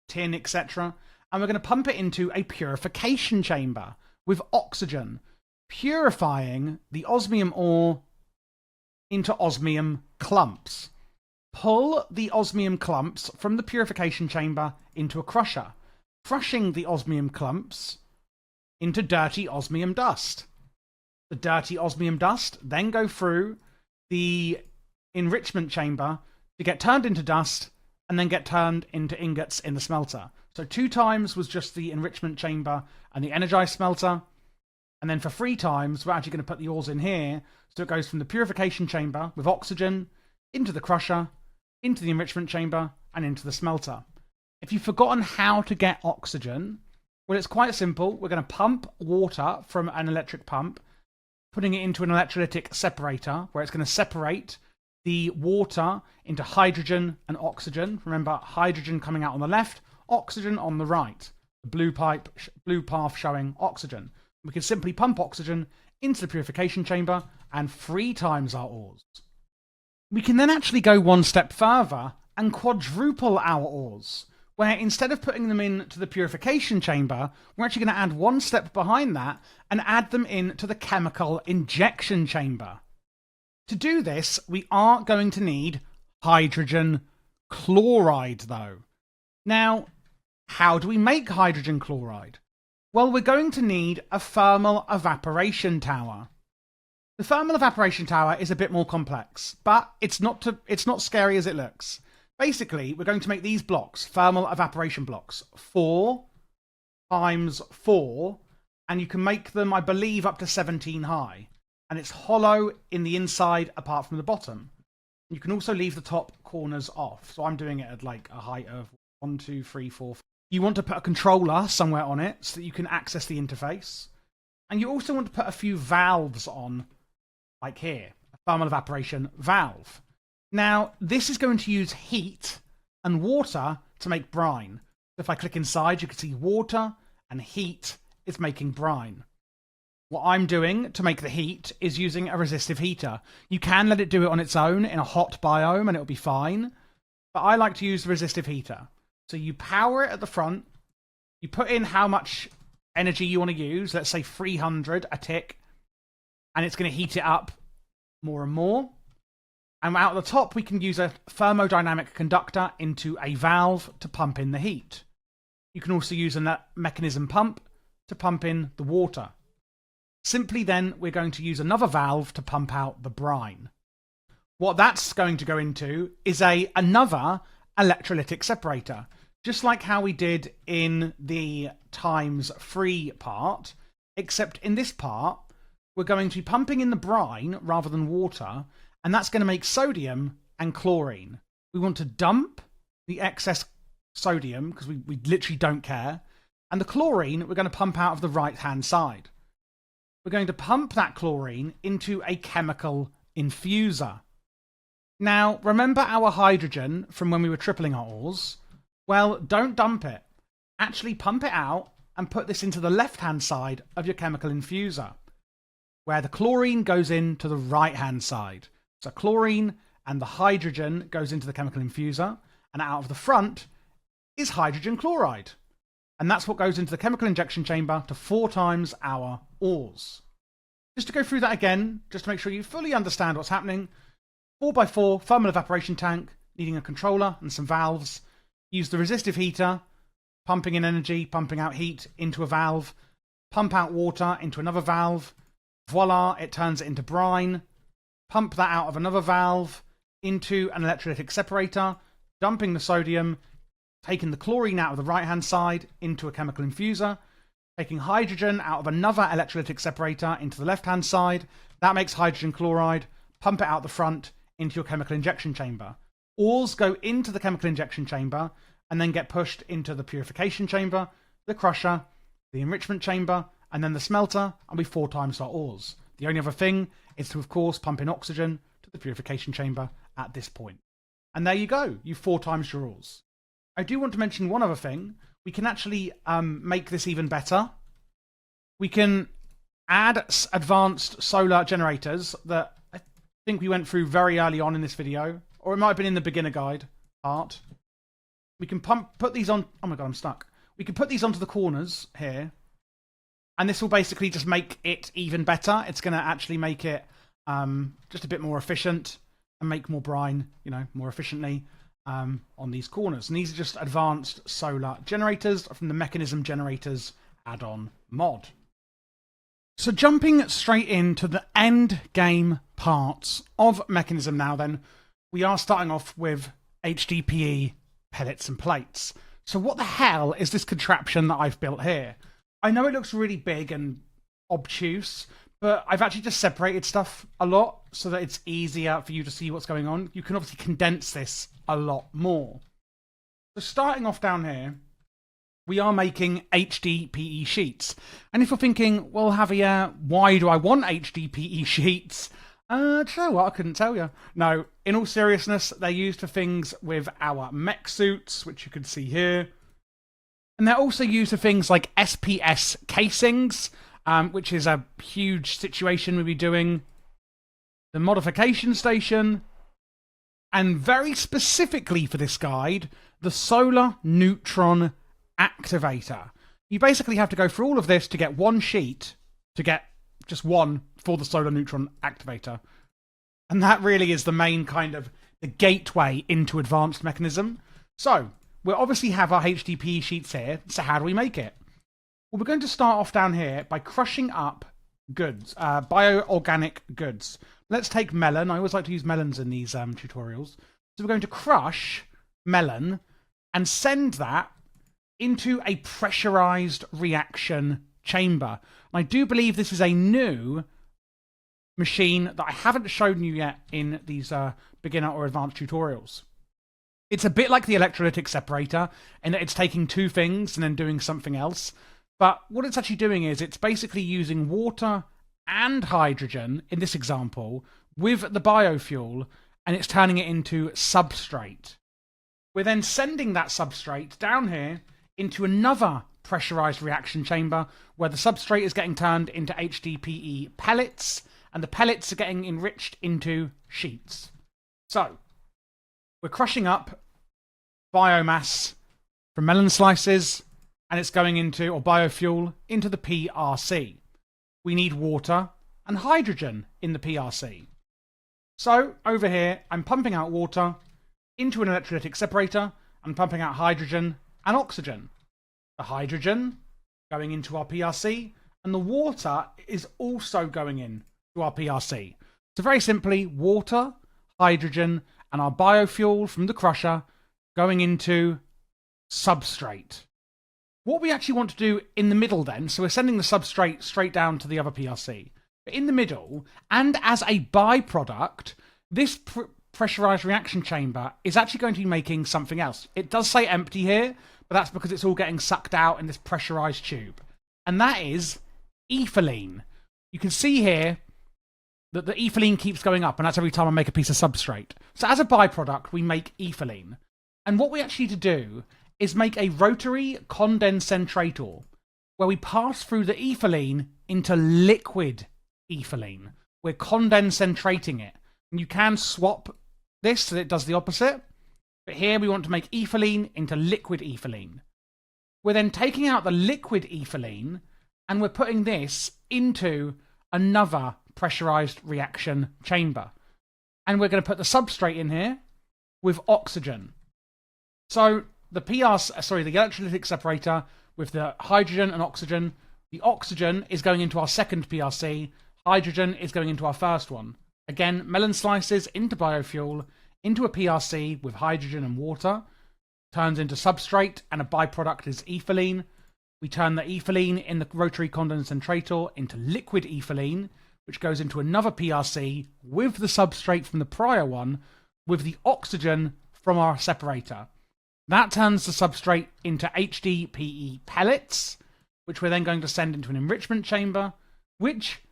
tin, etc. And we're going to pump it into a purification chamber with oxygen, purifying the osmium ore into osmium clumps. Pull the osmium clumps from the purification chamber into a crusher, crushing the osmium clumps into dirty osmium dust. The dirty osmium dust then go through the enrichment chamber to get turned into dust and then get turned into ingots in the smelter. So 2 times was just the enrichment chamber and the energized smelter. And then for 3 times, we're actually going to put the ores in here. So it goes from the purification chamber with oxygen into the crusher, into the enrichment chamber, and into the smelter. If you've forgotten how to get oxygen, well, it's quite simple. We're going to pump water from an electric pump, putting it into an electrolytic separator, where it's going to separate the water into hydrogen and oxygen. Remember, hydrogen coming out on the left, oxygen on the right. The blue path showing oxygen. We can simply pump oxygen into the purification chamber and 3 times our ores. We can then actually go 1 step further and quadruple our ores, where instead of putting them into the purification chamber, we're actually going to add 1 step behind that and add them into the chemical injection chamber. To do this, we are going to need hydrogen chloride, though. Now, how do we make hydrogen chloride? Well, we're going to need a thermal evaporation tower. The thermal evaporation tower is a bit more complex, but it's not scary as it looks. Basically, we're going to make these blocks, thermal evaporation blocks, 4 times 4, and you can make them, I believe, up to 17 high. And it's hollow in the inside apart from the bottom. You can also leave the top corners off. So I'm doing it at like a height of 1, 2, 3, 4. You want to put a controller somewhere on it so that you can access the interface. And you also want to put a few valves on, like here, a thermal evaporation valve. Now, this is going to use heat and water to make brine. So if I click inside, you can see water and heat is making brine. What I'm doing to make the heat is using a resistive heater. You can let it do it on its own in a hot biome and it'll be fine. But I like to use the resistive heater. So you power it at the front. You put in how much energy you want to use. Let's say 300 a tick. And it's going to heat it up more and more. And out the top, we can use a thermodynamic conductor into a valve to pump in the heat. You can also use a mechanism pump to pump in the water. Simply then, we're going to use another valve to pump out the brine. What that's going to go into is another electrolytic separator. Just like how we did in the ×3 part, except in this part, we're going to be pumping in the brine rather than water, and that's going to make sodium and chlorine. We want to dump the excess sodium, because we literally don't care, and the chlorine we're going to pump out of the right-hand side. We're going to pump that chlorine into a chemical infuser. Now, remember our hydrogen from when we were tripling our ores? Well, don't dump it. Actually pump it out and put this into the left-hand side of your chemical infuser, where the chlorine goes into the right-hand side. So chlorine and the hydrogen goes into the chemical infuser, and out of the front is hydrogen chloride. And that's what goes into the chemical injection chamber to 4 times our ores. Just to go through that again, just to make sure you fully understand what's happening. 4x4 thermal evaporation tank, needing a controller and some valves. Use the resistive heater, pumping in energy, pumping out heat into a valve. Pump out water into another valve. Voila, it turns it into brine. Pump that out of another valve into an electrolytic separator, dumping the sodium, taking the chlorine out of the right-hand side into a chemical infuser, taking hydrogen out of another electrolytic separator into the left-hand side. That makes hydrogen chloride. Pump it out the front into your chemical injection chamber. Ores go into the chemical injection chamber and then get pushed into the purification chamber, the crusher, the enrichment chamber, and then the smelter, and we 4 times our ores. The only other thing is to, of course, pump in oxygen to the purification chamber at this point. And there you go. You 4 times your ores. I do want to mention one other thing. We can actually make this even better. We can add advanced solar generators that I think we went through very early on in this video, or it might have been in the beginner guide part. We can put these on. Oh my god, I'm stuck. We can put these onto the corners here, and this will basically just make it even better. It's going to actually make it just a bit more efficient and make more brine, more efficiently on these corners. And these are just advanced solar generators from the Mekanism Generators add-on mod. So jumping straight into the end game parts of Mekanism now then, we are starting off with HDPE pellets and plates. So what the hell is this contraption that I've built here? I know it looks really big and obtuse, but I've actually just separated stuff a lot so that it's easier for you to see what's going on. You can obviously condense this a lot more. So starting off down here, we are making HDPE sheets. And if you're thinking, well, Javier, why do I want HDPE sheets? Do you know what? I couldn't tell you. No, in all seriousness, they're used for things with our mech suits, which you can see here. And they're also used for things like SPS casings, which is a huge situation we'll be doing. The modification station. And very specifically for this guide, the solar neutron activator. You basically have to go through all of this to get one sheet, to get just one for the solar neutron activator. And that really is the main kind of the gateway into advanced Mekanism. So, we'll obviously have our HDPE sheets here. So how do we make it? Well, we're going to start off down here by crushing up goods, bio-organic goods. Let's take melon. I always like to use melons in these tutorials. So we're going to crush melon and send that into a pressurized reaction chamber. And I do believe this is a new machine that I haven't shown you yet in these beginner or advanced tutorials. It's a bit like the electrolytic separator in that it's taking 2 things and then doing something else. But what it's actually doing is it's basically using water and hydrogen, in this example, with the biofuel, and it's turning it into substrate. We're then sending that substrate down here into another pressurized reaction chamber where the substrate is getting turned into HDPE pellets, and the pellets are getting enriched into sheets. So, we're crushing up biomass from melon slices, and it's going into, or biofuel, into the PRC. We need water and hydrogen in the PRC. So, over here, I'm pumping out water into an electrolytic separator and pumping out hydrogen and oxygen. The hydrogen going into our PRC, and the water is also going in to our PRC. So very simply, water, hydrogen, and our biofuel from the crusher going into substrate. What we actually want to do in the middle then, so we're sending the substrate straight down to the other PRC. But in the middle, and as a byproduct, this pressurized reaction chamber is actually going to be making something else. It does say empty here, but that's because it's all getting sucked out in this pressurized tube. And that is ethylene. You can see here that the ethylene keeps going up, and that's every time I make a piece of substrate. So as a byproduct, we make ethylene. And what we actually need to do is make a rotary condensator, where we pass through the ethylene into liquid ethylene. We're condensating it. And you can swap this so that it does the opposite. But here we want to make ethylene into liquid ethylene. We're then taking out the liquid ethylene and we're putting this into another pressurized reaction chamber. And we're going to put the substrate in here with oxygen. So the the electrolytic separator with the hydrogen and oxygen. The oxygen is going into our second PRC. Hydrogen is going into our first one. Again, melon slices into biofuel, into a PRC with hydrogen and water. Turns into substrate, and a byproduct is ethylene. We turn the ethylene in the rotary condensator into liquid ethylene, which goes into another PRC with the substrate from the prior one, with the oxygen from our separator. That turns the substrate into HDPE pellets, which we're then going to send into an enrichment chamber, which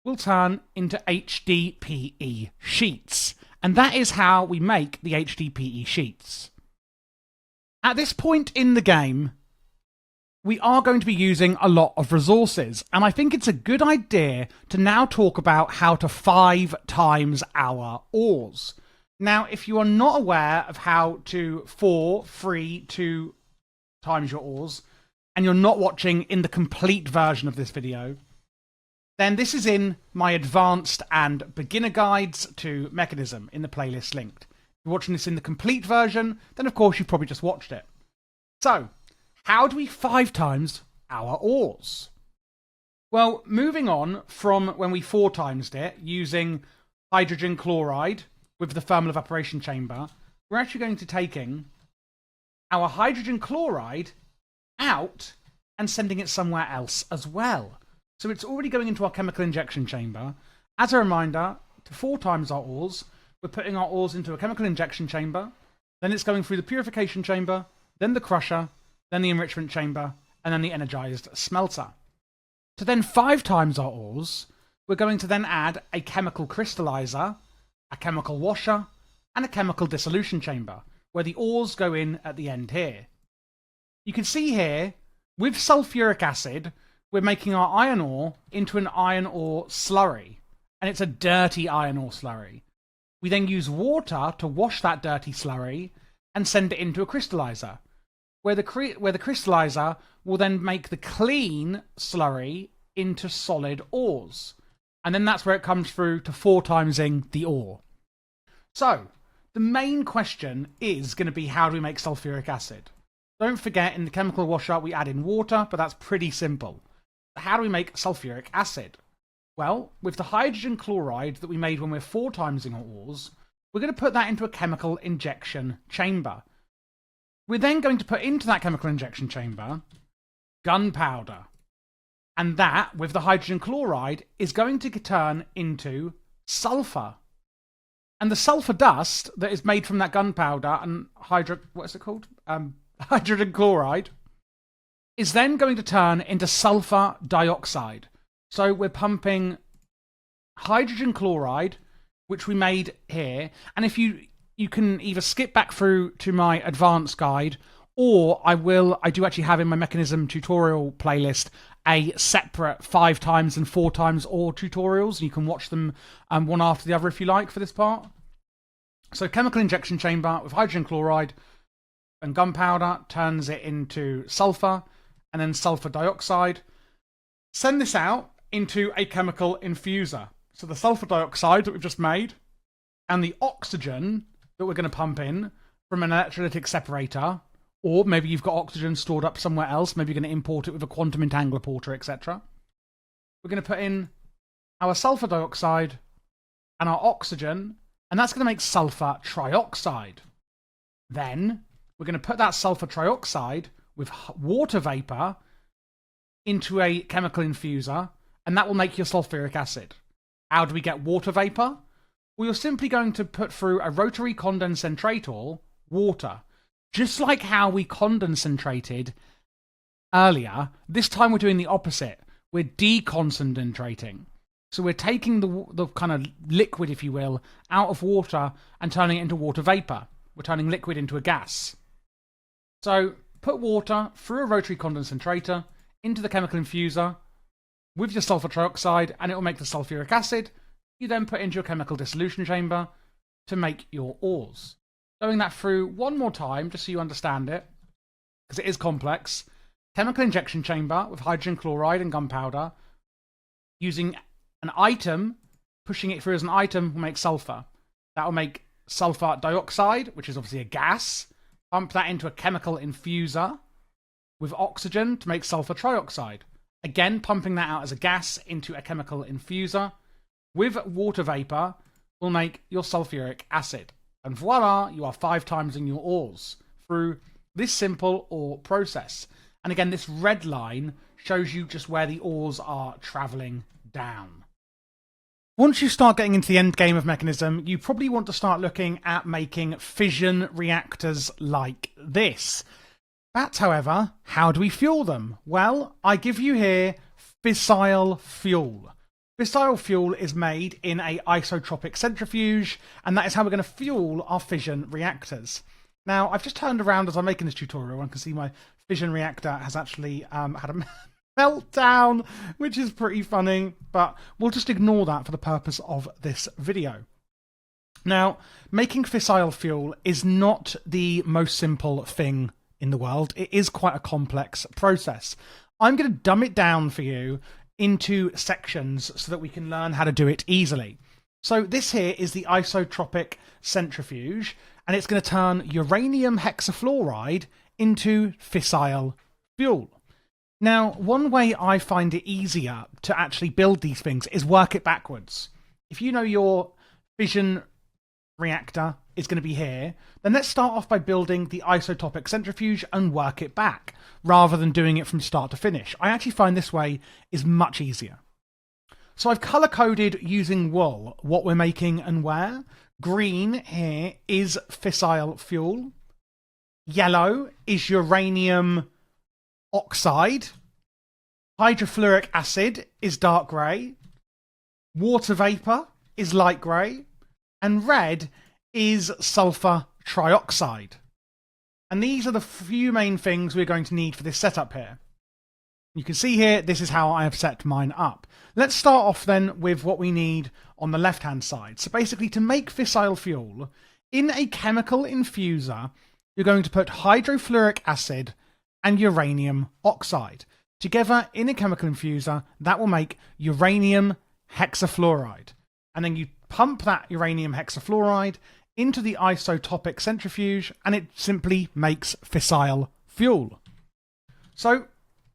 will turn into HDPE sheets. And that is how we make the HDPE sheets. At this point in the game, we are going to be using a lot of resources, and I think it's a good idea to now talk about how to 5 times our ores. Now, if you are not aware of how to 2 times your ores, and you're not watching in the complete version of this video, then this is in my advanced and beginner guides to Mekanism in the playlist linked. If you're watching this in the complete version, then of course you've probably just watched it. So, how do we 5 times our ores? Well, moving on from when we 4 timesed it using hydrogen chloride with the thermal evaporation chamber, we're actually going to taking our hydrogen chloride out and sending it somewhere else as well. So it's already going into our chemical injection chamber. As a reminder, to 4 times our ores, we're putting our ores into a chemical injection chamber, then it's going through the purification chamber, then the crusher, then the enrichment chamber, and then the energized smelter. To then 5 times our ores, we're going to then add a chemical crystallizer, a chemical washer, and a chemical dissolution chamber, where the ores go in at the end here. You can see here, with sulfuric acid, we're making our iron ore into an iron ore slurry, and it's a dirty iron ore slurry. We then use water to wash that dirty slurry and send it into a crystallizer, where the crystallizer will then make the clean slurry into solid ores. And then that's where it comes through to 4 timesing the ore. So, the main question is going to be, how do we make sulfuric acid? Don't forget, in the chemical washer we add in water, but that's pretty simple. How do we make sulfuric acid? Well, with the hydrogen chloride that we made when we're 4 timesing our ores, we're going to put that into a chemical injection chamber. We're then going to put into that chemical injection chamber gunpowder. And that, with the hydrogen chloride, is going to turn into sulfur. And the sulfur dust that is made from that gunpowder and hydrogen chloride is then going to turn into sulfur dioxide. So we're pumping hydrogen chloride, which we made here, and if you can either skip back through to my advanced guide, or I do actually have in my Mekanism tutorial playlist a separate 5 times and 4 times ore tutorials, and you can watch them one after the other if you like for this part. So chemical injection chamber with hydrogen chloride and gunpowder turns it into sulfur, and then sulfur dioxide. Send this out into a chemical infuser. So the sulfur dioxide that we've just made and the oxygen that we're going to pump in from an electrolytic separator, or maybe you've got oxygen stored up somewhere else, maybe you're going to import it with a quantum Entangloporter, etc. We're going to put in our sulfur dioxide and our oxygen, and that's going to make sulfur trioxide. Then we're going to put that sulfur trioxide with water vapor into a chemical infuser, and that will make your sulfuric acid. How do we get water vapor? Well, you're simply going to put through a rotary condensator water, just like how we condensated earlier. This time we're doing the opposite. We're deconcentrating. So we're taking the kind of liquid, if you will, out of water and turning it into water vapor. We're turning liquid into a gas. So put water through a rotary condensator into the chemical infuser with your sulfur trioxide, and it will make the sulfuric acid. You then put into your chemical dissolution chamber to make your ores. Going that through one more time, just so you understand it, because it is complex. Chemical injection chamber with hydrogen chloride and gunpowder. Using an item, pushing it through as an item will make sulfur. That will make sulfur dioxide, which is obviously a gas. Pump that into a chemical infuser with oxygen to make sulfur trioxide. Again, pumping that out as a gas into a chemical infuser with water vapor will make your sulfuric acid. And voila, you are 5 times in your ores through this simple ore process. And again, this red line shows you just where the ores are traveling down. Once you start getting into the end game of Mekanism, you probably want to start looking at making fission reactors like this. But, however, how do we fuel them? Well, I give you here Fissile Fuel. Fissile Fuel is made in an isotropic centrifuge, and that is how we're going to fuel our fission reactors. Now, I've just turned around as I'm making this tutorial and can see my fission reactor has actually had a meltdown, which is pretty funny, but we'll just ignore that for the purpose of this video. Now, making fissile fuel is not the most simple thing in the world. It is quite a complex process. I'm going to dumb it down for you into sections so that we can learn how to do it easily. So this here is the isotropic centrifuge, and it's going to turn uranium hexafluoride into fissile fuel. Now, one way I find it easier to actually build these things is work it backwards. If you know your fission reactor is going to be here, then let's start off by building the isotopic centrifuge and work it back, rather than doing it from start to finish. I actually find this way is much easier. So I've color-coded using wool what we're making and where. Green here is fissile fuel. Yellow is uranium oxide. Hydrofluoric acid is dark grey. Water vapor is light grey. And red is sulfur trioxide. And these are the few main things we're going to need for this setup here. You can see here, this is how I have set mine up. Let's start off then with what we need on the left-hand side. So basically, to make fissile fuel, in a chemical infuser, you're going to put hydrofluoric acid and uranium oxide. Together in a chemical infuser, that will make uranium hexafluoride. And then you pump that uranium hexafluoride into the isotopic centrifuge, and it simply makes fissile fuel. So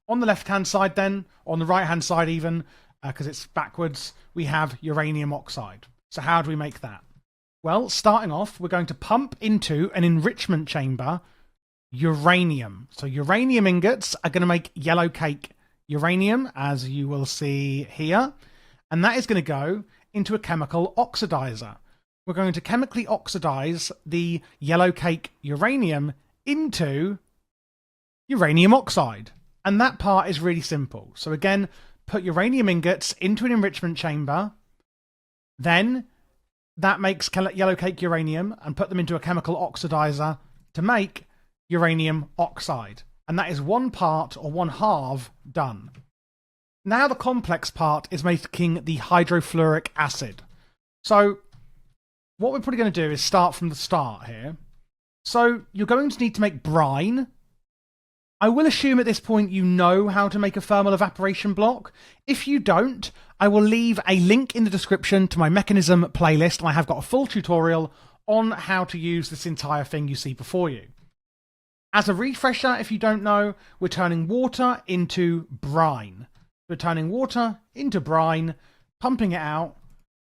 on the left-hand side then, on the right-hand side even, because it's backwards, we have uranium oxide. So how do we make that? Well, starting off, we're going to pump into an enrichment chamber uranium. So uranium ingots are going to make yellow cake uranium, as you will see here. And that is going to go into a chemical oxidizer. We're going to chemically oxidize the yellow cake uranium into uranium oxide. And that part is really simple. So again, put uranium ingots into an enrichment chamber. Then that makes yellow cake uranium, and put them into a chemical oxidizer to make uranium oxide. And that is one part, or one half, done. Now the complex part is making the hydrofluoric acid. So what we're probably going to do is start from the start here. So you're going to need to make brine. I will assume at this point you know how to make a thermal evaporation block. If you don't, I will leave a link in the description to my Mekanism playlist. I have got a full tutorial on how to use this entire thing you see before you. As a refresher, if you don't know, we're turning water into brine. We're turning water into brine, pumping it out,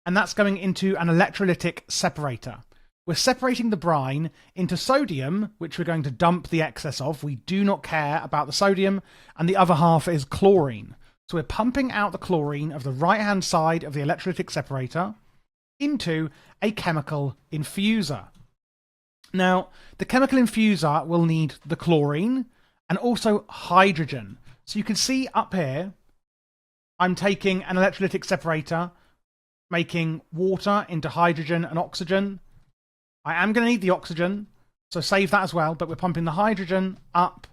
and that's going into an electrolytic separator. we're separating the brine into sodium, which we're going to dump the excess of. We do not care about the sodium, and the other half is chlorine. So we're pumping out the chlorine of the right-hand side of the electrolytic separator into a chemical infuser. Now, the chemical infuser will need the chlorine and also hydrogen. So you can see up here, I'm taking an electrolytic separator, making water into hydrogen and oxygen. I am going to need the oxygen, so save that as well, but we're pumping the hydrogen up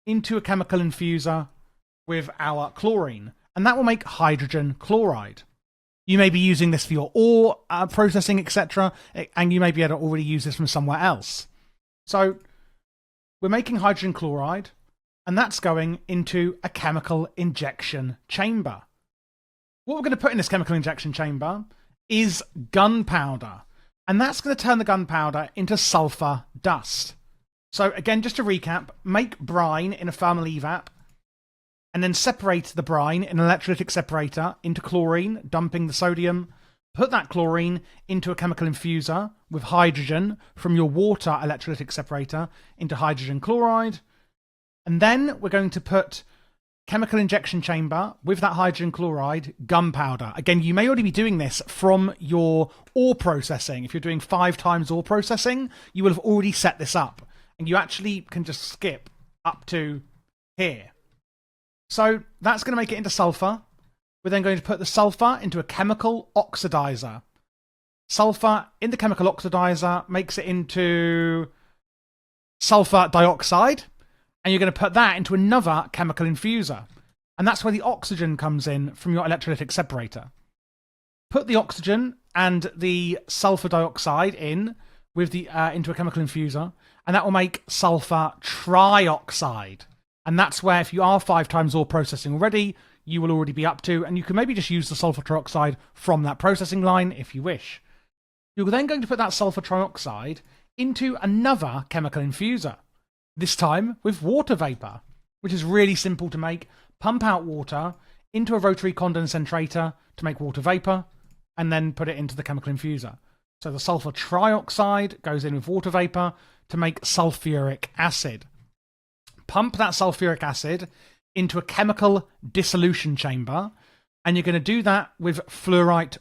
into a chemical infuser with our chlorine, and that will make hydrogen chloride. You may be using this for your ore processing, etc., and you may be able to already use this from somewhere else. So we're making hydrogen chloride, and that's going into a chemical injection chamber. What we're going to put in this chemical injection chamber is gunpowder, and that's going to turn the gunpowder into sulfur dust. So again, just to recap, make brine in a thermal evap, and then separate the brine in an electrolytic separator into chlorine, dumping the sodium. Put that chlorine into a chemical infuser with hydrogen from your water electrolytic separator into hydrogen chloride. And then we're going to put chemical injection chamber with that hydrogen chloride, gunpowder. Again, you may already be doing this from your ore processing. If you're doing 5 times ore processing, you will have already set this up. And you actually can just skip up to here. So that's going to make it into sulfur. We're then going to put the sulfur into a chemical oxidizer. Sulfur in the chemical oxidizer makes it into sulfur dioxide. And you're going to put that into another chemical infuser. And that's where the oxygen comes in from your electrolytic separator. Put the oxygen and the sulfur dioxide in with the into a chemical infuser, and that will make sulfur trioxide. And that's where, if you are 5 times ore processing already, you will already be up to, and you can maybe just use the sulfur trioxide from that processing line if you wish. You're then going to put that sulfur trioxide into another chemical infuser, this time with water vapor, which is really simple to make. Pump out water into a rotary condensator to make water vapor, and then put it into the chemical infuser. So the sulfur trioxide goes in with water vapor to make sulfuric acid. Pump that sulfuric acid into a chemical dissolution chamber, and you're going to do that with fluorite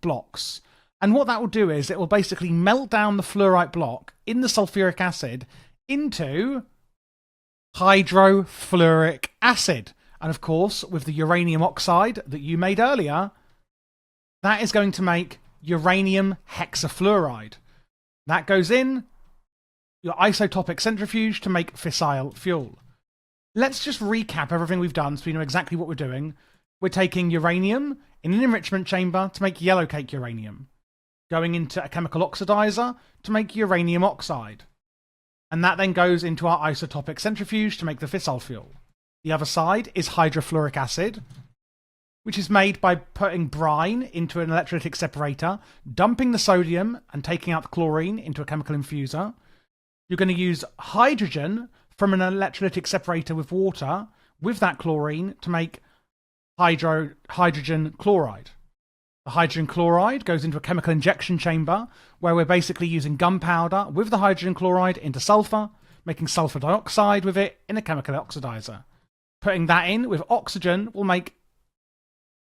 blocks. And what that will do is it will basically melt down the fluorite block in the sulfuric acid into hydrofluoric acid. And of course, with the uranium oxide that you made earlier, that is going to make uranium hexafluoride. That goes in your isotopic centrifuge to make fissile fuel. Let's just recap everything we've done so we know exactly what we're doing. We're taking uranium in an enrichment chamber to make yellowcake uranium, going into a chemical oxidizer to make uranium oxide. And that then goes into our isotopic centrifuge to make the fissile fuel. The other side is hydrofluoric acid, which is made by putting brine into an electrolytic separator, dumping the sodium and taking out the chlorine into a chemical infuser. You're going to use hydrogen from an electrolytic separator with water with that chlorine to make hydrogen chloride. The hydrogen chloride goes into a chemical injection chamber where we're basically using gunpowder with the hydrogen chloride into sulfur, making sulfur dioxide with it in a chemical oxidizer. Putting that in with oxygen will make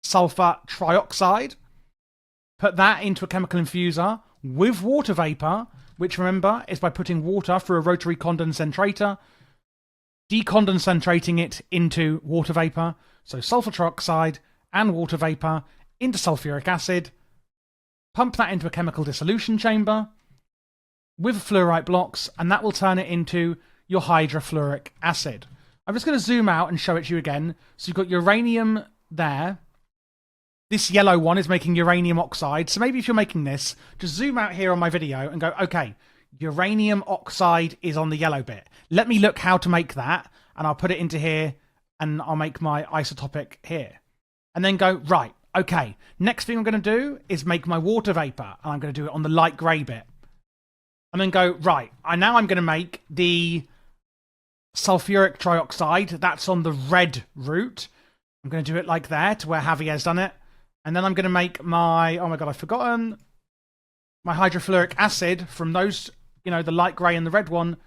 sulfur trioxide. Put that into a chemical infuser with water vapor, which, remember, is by putting water through a rotary condensator, decondensating it into water vapor, so sulfur trioxide and water vapor into sulfuric acid. Pump that into a chemical dissolution chamber with fluorite blocks, and that will turn it into your hydrofluoric acid. I'm just going to zoom out and show it to you again. So you've got uranium there. This yellow one is making uranium oxide. So maybe if you're making this, just zoom out here on my video and go, okay, uranium oxide is on the yellow bit. Let me look how to make that, and I'll put it into here, and I'll make my isotopic here. And then go, right, okay, next thing I'm going to do is make my water vapor, and I'm going to do it on the light grey bit. And then go, right, now I'm going to make the sulfuric trioxide. That's on the red route. I'm going to do it like there to where Javier's done it. And then I'm going to make my, oh my god, I've forgotten, my hydrofluoric acid from those, the light grey and the red one,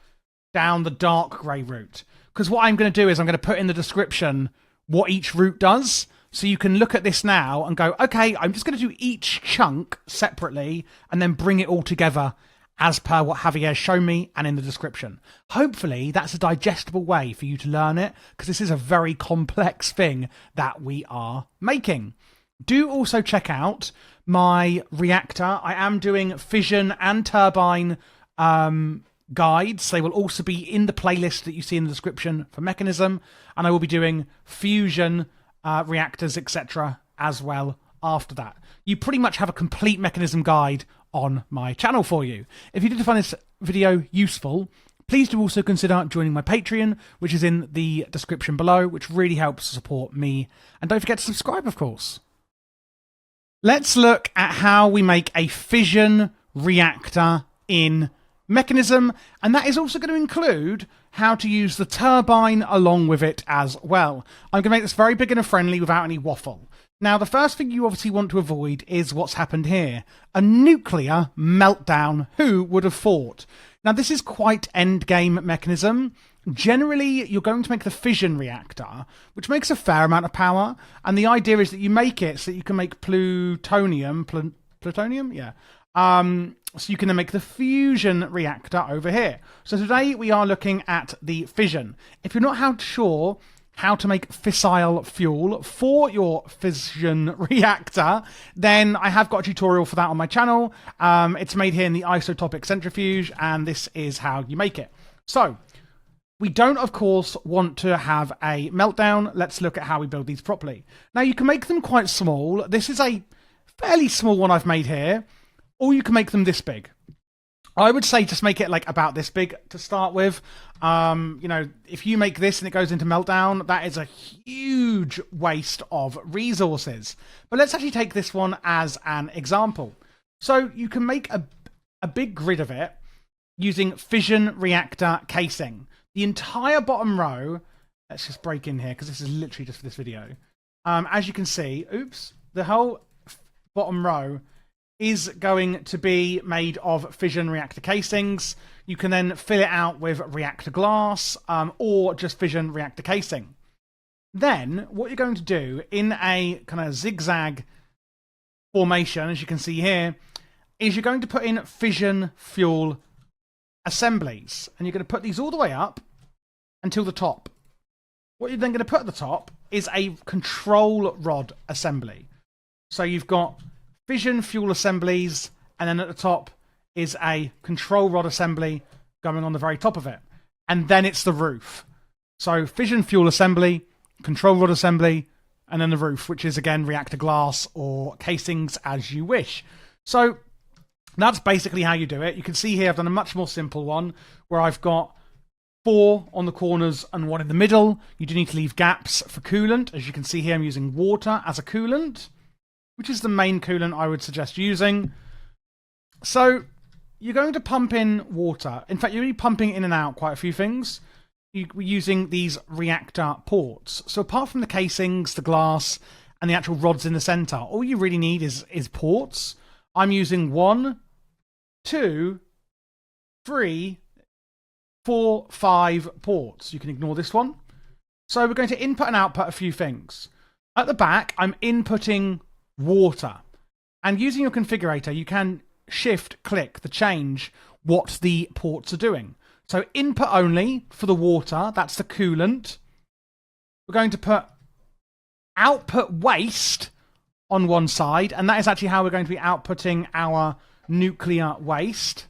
down the dark grey route. Because what I'm going to do is I'm going to put in the description what each route does. So you can look at this now and go, okay, I'm just going to do each chunk separately and then bring it all together as per what Javier's shown me and in the description. Hopefully that's a digestible way for you to learn it, because this is a very complex thing that we are making. Do also check out my reactor. I am doing fission and turbine guides. They will also be in the playlist that you see in the description for Mekanism, and I will be doing fusion reactors, etc. as well after that. You pretty much have a complete Mekanism guide on my channel for you. If you did find this video useful, please do also consider joining my Patreon, which is in the description below, which really helps support me. And don't forget to subscribe, of course. Let's look at how we make a fission reactor in Mekanism, and that is also going to include how to use the turbine along with it as well. I'm going to make this very beginner friendly without any waffle. Now, the first thing you obviously want to avoid is what's happened here. A nuclear meltdown. Who would have thought? Now, this is quite endgame Mekanism. Generally, you're going to make the fission reactor, which makes a fair amount of power. And the idea is that you make it so that you can make plutonium. Plutonium? Yeah. So you can then make the fusion reactor over here. So today we are looking at the fission. If you're not sure how to make fissile fuel for your fission reactor, then I have got a tutorial for that on my channel. It's made here in the isotopic centrifuge, and this is how you make it. So we don't, of course, want to have a meltdown. Let's look at how we build these properly. Now, you can make them quite small. This is a fairly small one I've made here, or you can make them this big. I would say just make it like about this big to start with. If you make this and it goes into meltdown, that is a huge waste of resources. But let's actually take this one as an example. So you can make a big grid of it using fission reactor casing. The entire bottom row, let's just break in here because this is literally just for this video. As you can see, the whole bottom row is going to be made of fission reactor casings. You can then fill it out with reactor glass or just fission reactor casing. Then what you're going to do in a kind of zigzag formation, as you can see here, is you're going to put in fission fuel assemblies. And you're going to put these all the way up until the top. What you're then going to put at the top is a control rod assembly. So you've got fission fuel assemblies, and then at the top is a control rod assembly going on the very top of it. And then it's the roof. So fission fuel assembly, control rod assembly, and then the roof, which is again reactor glass or casings as you wish. So that's basically how you do it. You can see here I've done a much more simple one where I've got 4 on the corners and 1 in the middle. You do need to leave gaps for coolant. As you can see here, I'm using water as a coolant, which is the main coolant I would suggest using. So you're going to pump in water. In fact, you're going to be pumping in and out quite a few things. We're using these reactor ports. So apart from the casings, the glass, and the actual rods in the center, all you really need is ports. I'm using 1, 2, 3, 4, 5 ports. You can ignore this one. So we're going to input and output a few things. At the back, I'm inputting water, and using your configurator you can shift click to change what the ports are doing. So input only for the water, that's the coolant. We're going to put output waste on one side, and that is actually how we're going to be outputting our nuclear waste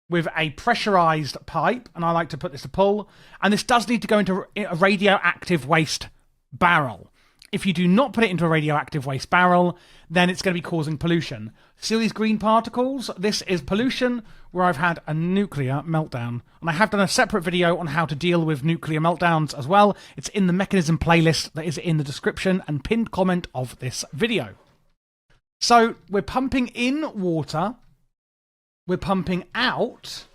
with a pressurized pipe, and I like to put this to pull, and this does need to go into a radioactive waste barrel. If you do not put it into a radioactive waste barrel, then it's going to be causing pollution. See all these green particles? This is pollution where I've had a nuclear meltdown. And I have done a separate video on how to deal with nuclear meltdowns as well. It's in the Mekanism playlist that is in the description and pinned comment of this video. So we're pumping in water. We're pumping out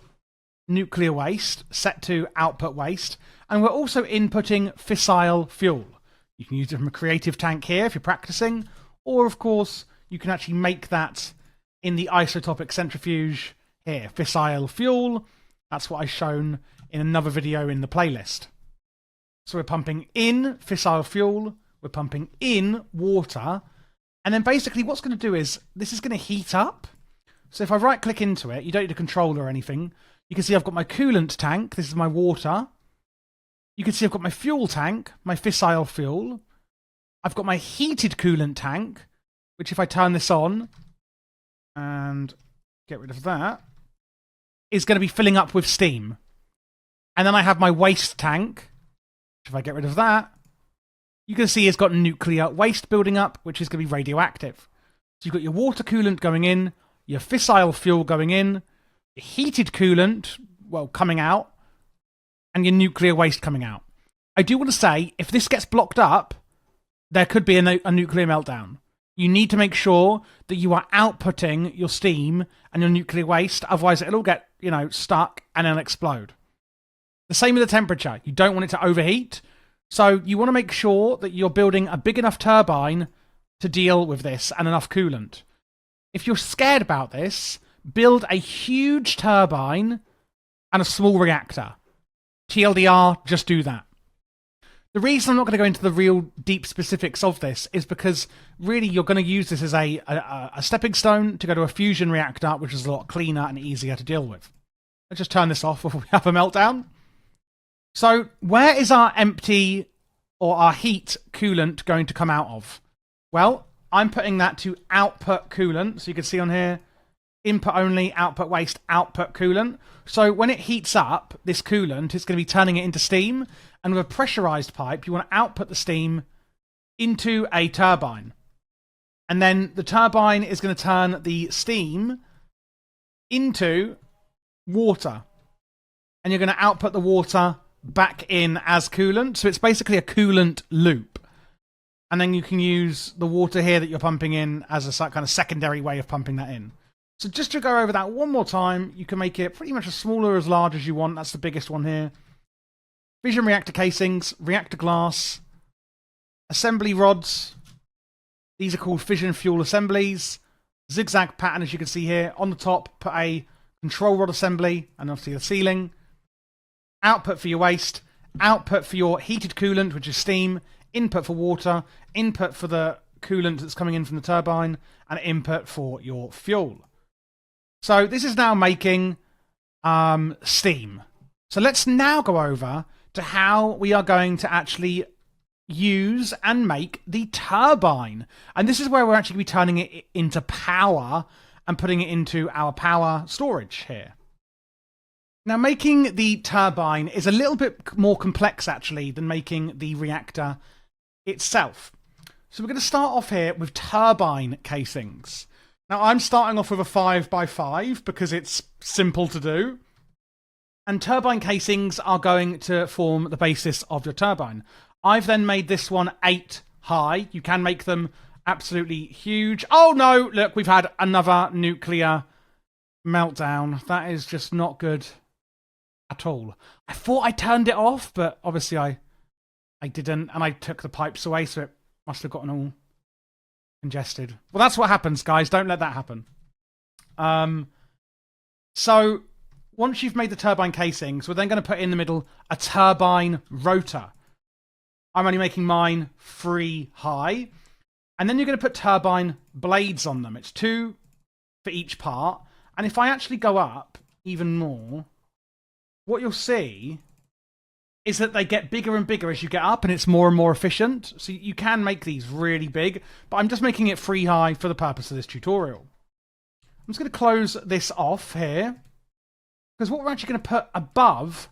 nuclear waste set to output waste. And we're also inputting fissile fuel. You can use it from a creative tank here if you're practicing, or of course you can actually make that in the isotopic centrifuge here, Fissile Fuel. That's what I've shown in another video in the playlist. So we're pumping in Fissile Fuel, we're pumping in water, and then basically what's going to do is this is going to heat up. So if I right click into it, you don't need a controller or anything. You can see I've got my coolant tank, this is my water. You can see I've got my fuel tank, my Fissile Fuel. I've got my heated coolant tank, which if I turn this on and get rid of that, is going to be filling up with steam. And then I have my waste tank, which if I get rid of that, you can see it's got nuclear waste building up, which is going to be radioactive. So you've got your water coolant going in, your Fissile Fuel going in, your heated coolant, well, coming out, and your nuclear waste coming out. I do want to say, if this gets blocked up, there could be a nuclear meltdown. You need to make sure that you are outputting your steam and your nuclear waste, otherwise it'll all get, stuck and then explode. The same with the temperature. You don't want it to overheat, so you want to make sure that you're building a big enough turbine to deal with this and enough coolant. If you're scared about this, build a huge turbine and a small reactor. TLDR, just do that. The reason I'm not going to go into the real deep specifics of this is because really you're going to use this as a stepping stone to go to a fusion reactor, which is a lot cleaner and easier to deal with. Let's just turn this off before we have a meltdown. So where is our empty or our heat coolant going to come out of? Well, I'm putting that to output coolant. So you can see on here, input only, output waste, output coolant. So when it heats up, this coolant, it's going to be turning it into steam. And with a pressurized pipe, you want to output the steam into a turbine. And then the turbine is going to turn the steam into water. And you're going to output the water back in as coolant. So it's basically a coolant loop. And then you can use the water here that you're pumping in as a kind of secondary way of pumping that in. So just to go over that one more time, you can make it pretty much as small or as large as you want. That's the biggest one here. Fission reactor casings, reactor glass, assembly rods. These are called fission fuel assemblies. Zigzag pattern, as you can see here. On the top, put a control rod assembly, and obviously the ceiling. Output for your waste. Output for your heated coolant, which is steam. Input for water. Input for the coolant that's coming in from the turbine. And input for your fuel. So this is now making steam. So let's now go over to how we are going to actually use and make the turbine. And this is where we're actually going to be turning it into power and putting it into our power storage here. Now, making the turbine is a little bit more complex, actually, than making the reactor itself. So we're going to start off here with turbine casings. Now, I'm starting off with a 5x5 because it's simple to do. And turbine casings are going to form the basis of your turbine. I've then made this one 8 high. You can make them absolutely huge. Oh no, look, we've had another nuclear meltdown. That is just not good at all. I thought I turned it off, but obviously I didn't. And I took the pipes away, so it must have gotten all congested. Well, that's what happens, guys. Don't let that happen. So once you've made the turbine casings, we're then going to put in the middle a turbine rotor. I'm only making mine 3 high. And then you're going to put turbine blades on them. It's 2 for each part. And if I actually go up even more, what you'll see is that they get bigger and bigger as you get up, and it's more and more efficient. So you can make these really big, but I'm just making it 3 high for the purpose of this tutorial. I'm just going to close this off here, because what we're actually going to put above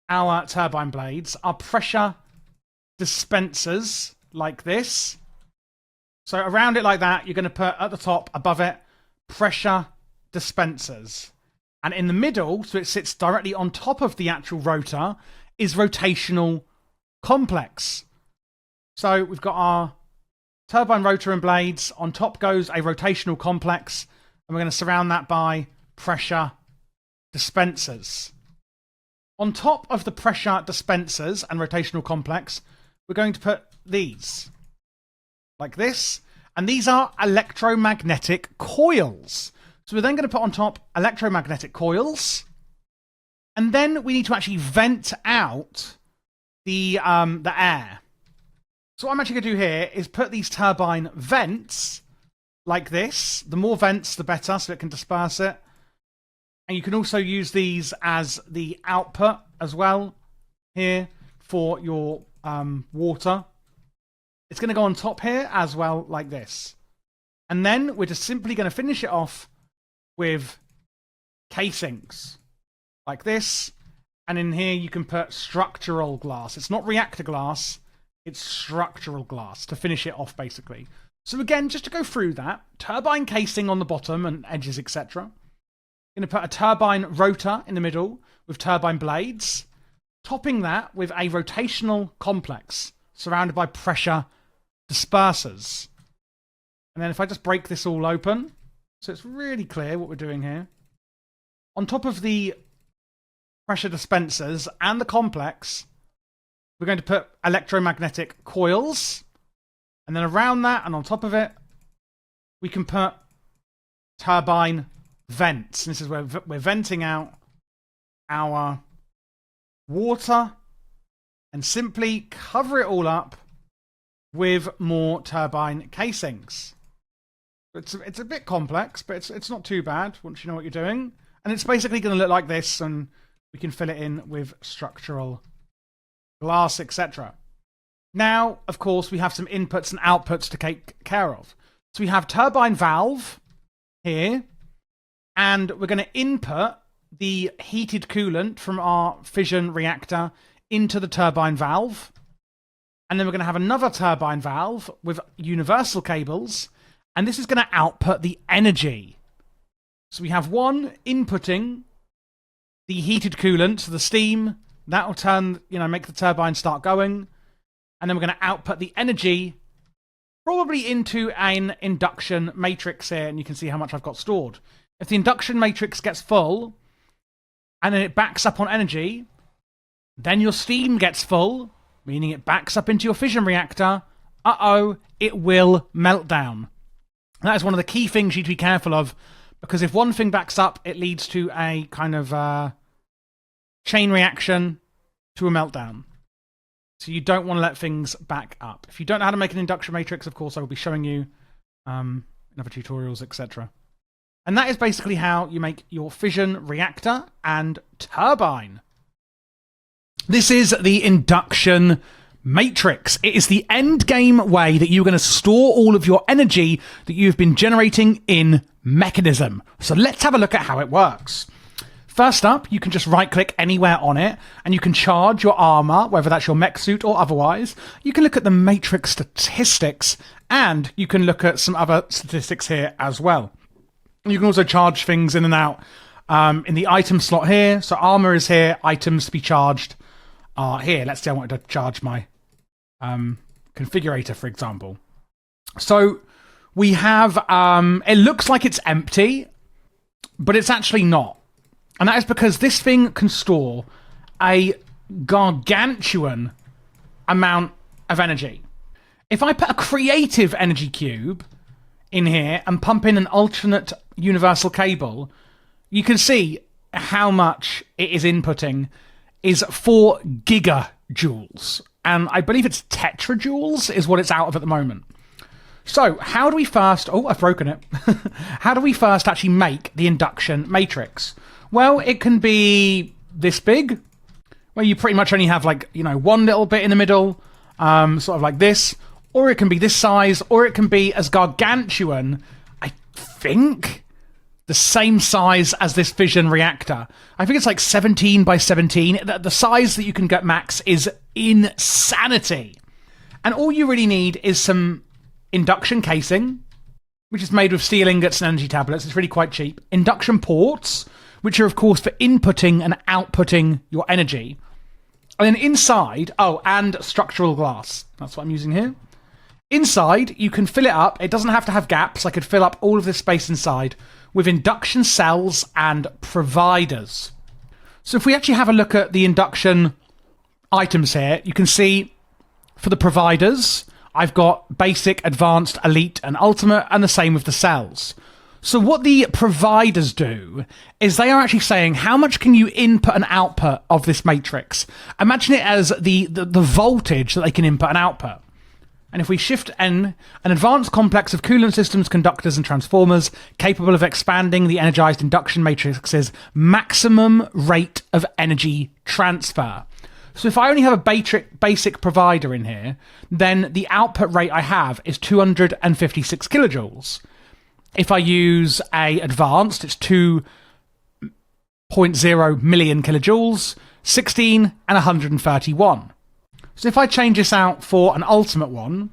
our turbine blades are pressure dispensers like this. So around it like that, you're going to put at the top, above it, pressure dispensers. And in the middle, so it sits directly on top of the actual rotor, is rotational complex. So we've got our turbine rotor and blades. On top goes a rotational complex. And we're going to surround that by pressure dispensers. On top of the pressure dispensers and rotational complex, we're going to put these. Like this. And these are electromagnetic coils. So we're then going to put on top electromagnetic coils. And then we need to actually vent out the air. So what I'm actually going to do here is put these turbine vents like this. The more vents, the better, so it can disperse it. And you can also use these as the output as well here for your water. It's going to go on top here as well, like this. And then we're just simply going to finish it off with casings like this. And in here you can put structural glass. It's not reactor glass, it's structural glass to finish it off basically. So again, just to go through that, turbine casing on the bottom and edges, etc. Going to put a turbine rotor in the middle with turbine blades, topping that with a rotational complex surrounded by pressure dispersers. And then if I just break this all open, so it's really clear what we're doing here. On top of the pressure dispensers and the complex, we're going to put electromagnetic coils. And then around that and on top of it, we can put turbine vents. And this is where we're venting out our water and simply cover it all up with more turbine casings. It's a bit complex, but it's not too bad once you know what you're doing. And it's basically going to look like this, and we can fill it in with structural glass, etc. Now, of course, we have some inputs and outputs to take care of. So we have turbine valve here, and we're going to input the heated coolant from our fission reactor into the turbine valve. And then we're going to have another turbine valve with universal cables, and this is going to output the energy. So we have one inputting the heated coolant, so the steam, that will turn, make the turbine start going. And then we're going to output the energy probably into an induction matrix here, and you can see how much I've got stored. If the induction matrix gets full, and then it backs up on energy, then your steam gets full, meaning it backs up into your fission reactor. It will melt down. And that is one of the key things you need to be careful of, because if one thing backs up, it leads to a kind of chain reaction to a meltdown. So you don't want to let things back up. If you don't know how to make an induction matrix, of course, I will be showing you in other tutorials, etc. And that is basically how you make your fission reactor and turbine. This is the induction matrix. It is the end game way that you're going to store all of your energy that you've been generating in Mekanism. So let's have a look at how it works. First up, you can just right-click anywhere on it, and you can charge your armor, whether that's your mech suit or otherwise. You can look at the matrix statistics, and you can look at some other statistics here as well. You can also charge things in and out in the item slot here. So armor is here, items to be charged are here. Let's say I wanted to charge my configurator, for example. So we have, it looks like it's empty, but it's actually not. And that is because this thing can store a gargantuan amount of energy. If I put a creative energy cube in here and pump in an alternate universal cable, you can see how much it is inputting is 4 gigajoules. And I believe it's tetrajoules is what it's out of at the moment. So how do we first... Oh, I've broken it. How do we first actually make the induction matrix? Well, it can be this big, where you pretty much only have one little bit in the middle, sort of like this. Or it can be this size, or it can be as gargantuan, I think, the same size as this fission reactor. I think it's like 17 by 17. The size that you can get max is insanity. And all you really need is some induction casing, which is made with steel ingots and energy tablets. It's really quite cheap. Induction ports, which are, of course, for inputting and outputting your energy. And then inside, and structural glass. That's what I'm using here. Inside, you can fill it up. It doesn't have to have gaps. I could fill up all of this space inside with induction cells and providers. So if we actually have a look at the induction items here, you can see for the providers, I've got basic, advanced, elite, and ultimate, and the same with the cells. So what the providers do is they are actually saying, how much can you input and output of this matrix? Imagine it as the voltage that they can input and output. And if we shift N, an advanced complex of coolant systems, conductors, and transformers capable of expanding the energized induction matrix's maximum rate of energy transfer. So if I only have a basic provider in here, then the output rate I have is 256 kilojoules. If I use a advanced, it's 2.0 million kilojoules, 16 and 131. So if I change this out for an ultimate one,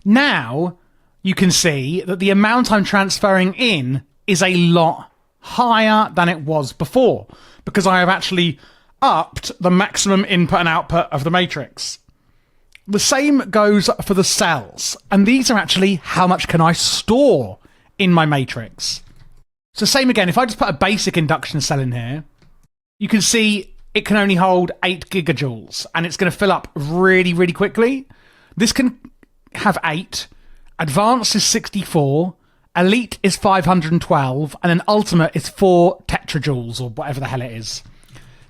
now you can see that the amount I'm transferring in is a lot higher than it was before, because I have actually upped the maximum input and output of the matrix. The same goes for the cells, and these are actually how much can I store in my matrix. So same again, if I just put a basic induction cell in here, you can see it can only hold 8 gigajoules, and it's going to fill up really, really quickly. This can have 8, advanced is 64, elite is 512, and then ultimate is 4 tetrajoules, or whatever the hell it is.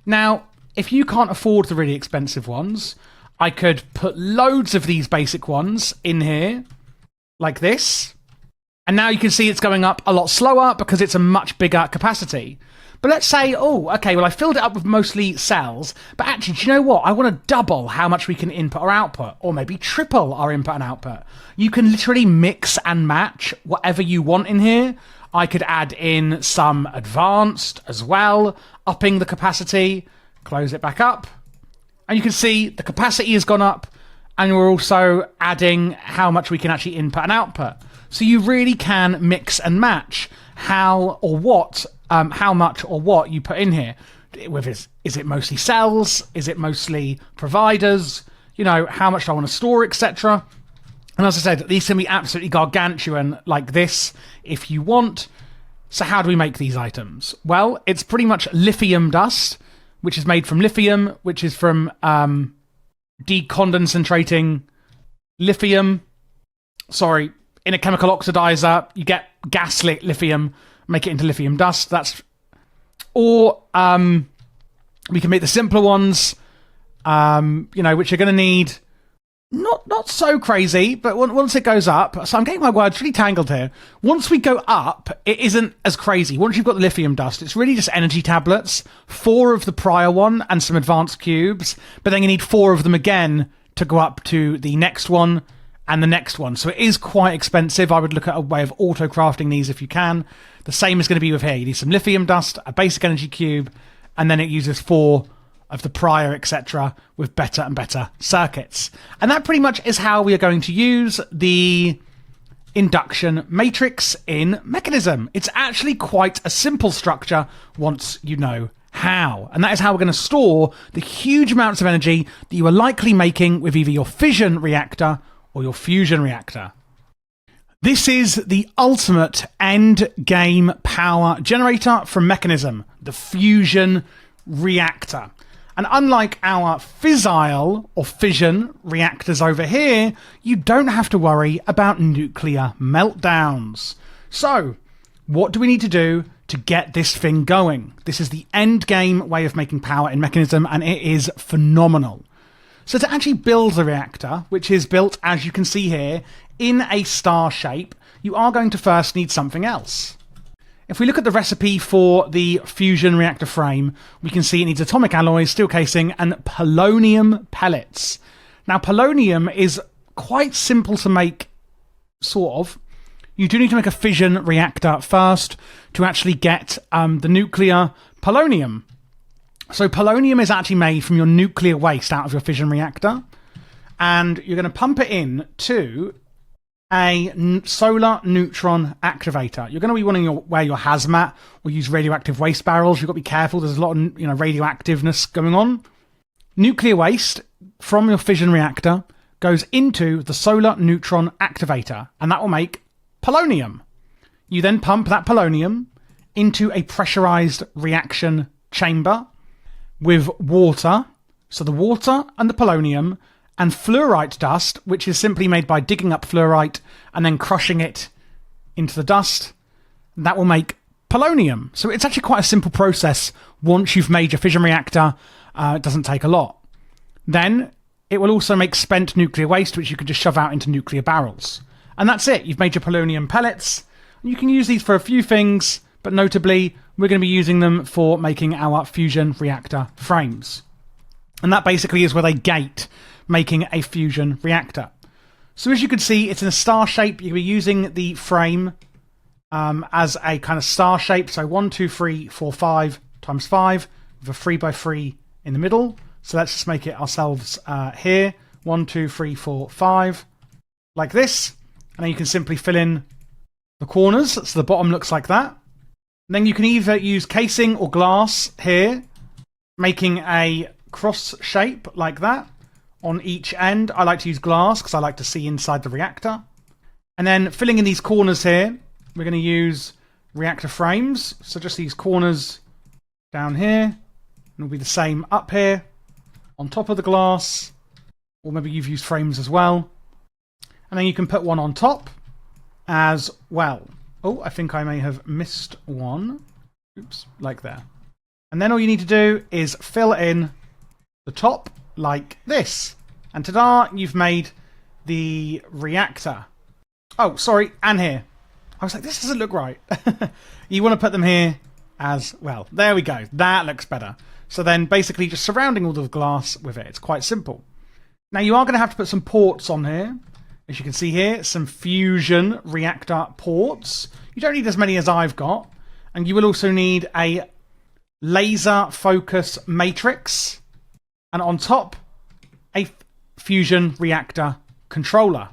Now, if you can't afford the really expensive ones, I could put loads of these basic ones in here, like this. And now you can see it's going up a lot slower because it's a much bigger capacity. But let's say, oh, okay, well, I filled it up with mostly cells, but actually, do you know what? I want to double how much we can input or output, or maybe triple our input and output. You can literally mix and match whatever you want in here. I could add in some advanced as well, upping the capacity, close it back up. And you can see the capacity has gone up, and we're also adding how much we can actually input and output. So you really can mix and match how much or what you put in here. Is it mostly cells? Is it mostly providers? You know, how much do I want to store, etc. And as I said, these can be absolutely gargantuan like this if you want. So how do we make these items? Well, it's pretty much lithium dust, which is made from lithium, which is from decondensating lithium. Sorry, in a chemical oxidizer, you get gaslit lithium, make it into lithium dust. Or we can make the simpler ones, which are going to need not so crazy, but once it goes up, so I'm getting my words really tangled here. Once we go up, it isn't as crazy. Once you've got the lithium dust, it's really just energy tablets, 4 of the prior one and some advanced cubes, but then you need 4 of them again to go up to the next one and the next one. So it is quite expensive. I would look at a way of auto-crafting these if you can. The same is going to be with here. You need some lithium dust, a basic energy cube, and then it uses 4 of the prior, etc., with better and better circuits. And that pretty much is how we are going to use the induction matrix in Mekanism. It's actually quite a simple structure once you know how. And that is how we're going to store the huge amounts of energy that you are likely making with either your fission reactor or your fusion reactor. This is the ultimate end game power generator from Mekanism, the Fusion Reactor. And unlike our fissile or fission reactors over here, you don't have to worry about nuclear meltdowns. So, what do we need to do to get this thing going? This is the end game way of making power in Mekanism, and it is phenomenal. So to actually build the reactor, which is built, as you can see here, in a star shape, you are going to first need something else. If we look at the recipe for the fusion reactor frame, we can see it needs atomic alloys, steel casing, and polonium pellets. Now, polonium is quite simple to make, sort of. You do need to make a fission reactor first to actually get the nuclear polonium. So polonium is actually made from your nuclear waste out of your fission reactor, and you're going to pump it in to a solar neutron activator. You're going to be wanting to wear your hazmat or use radioactive waste barrels. You've got to be careful. There's a lot of radioactiveness going on. Nuclear waste from your fission reactor goes into the solar neutron activator, and that will make polonium. You then pump that polonium into a pressurized reaction chamber with water, so the water and the polonium, and fluorite dust, which is simply made by digging up fluorite and then crushing it into the dust. that will make polonium. So it's actually quite a simple process once you've made your fission reactor. It doesn't take a lot. Then it will also make spent nuclear waste, which you can just shove out into nuclear barrels. And that's it. You've made your polonium pellets. You can use these for a few things, but notably, we're going to be using them for making our fusion reactor frames. And that basically is where they gate making a fusion reactor. So as you can see, it's in a star shape. You'll be using the frame as a kind of star shape. So 1, 2, 3, 4, 5 times 5 with a 3 by 3 in the middle. So let's just make it ourselves here. 1, 2, 3, 4, 5 like this. And then you can simply fill in the corners. So the bottom looks like that. And then you can either use casing or glass here, making a cross shape like that on each end. I like to use glass because I like to see inside the reactor. And then filling in these corners here, we're going to use reactor frames. So just these corners down here, and it'll be the same up here on top of the glass, or maybe you've used frames as well. And then you can put one on top as well. Oh, I think I may have missed one. Oops, like there. And then all you need to do is fill in the top like this. And ta-da, you've made the reactor. Oh, sorry, and here. I was like, this doesn't look right. You want to put them here as well. There we go. That looks better. So then basically just surrounding all the glass with it. It's quite simple. Now you are going to have to put some ports on here. As you can see here, some fusion reactor ports. You don't need as many as I've got. And you will also need a laser focus matrix. And on top, a fusion reactor controller.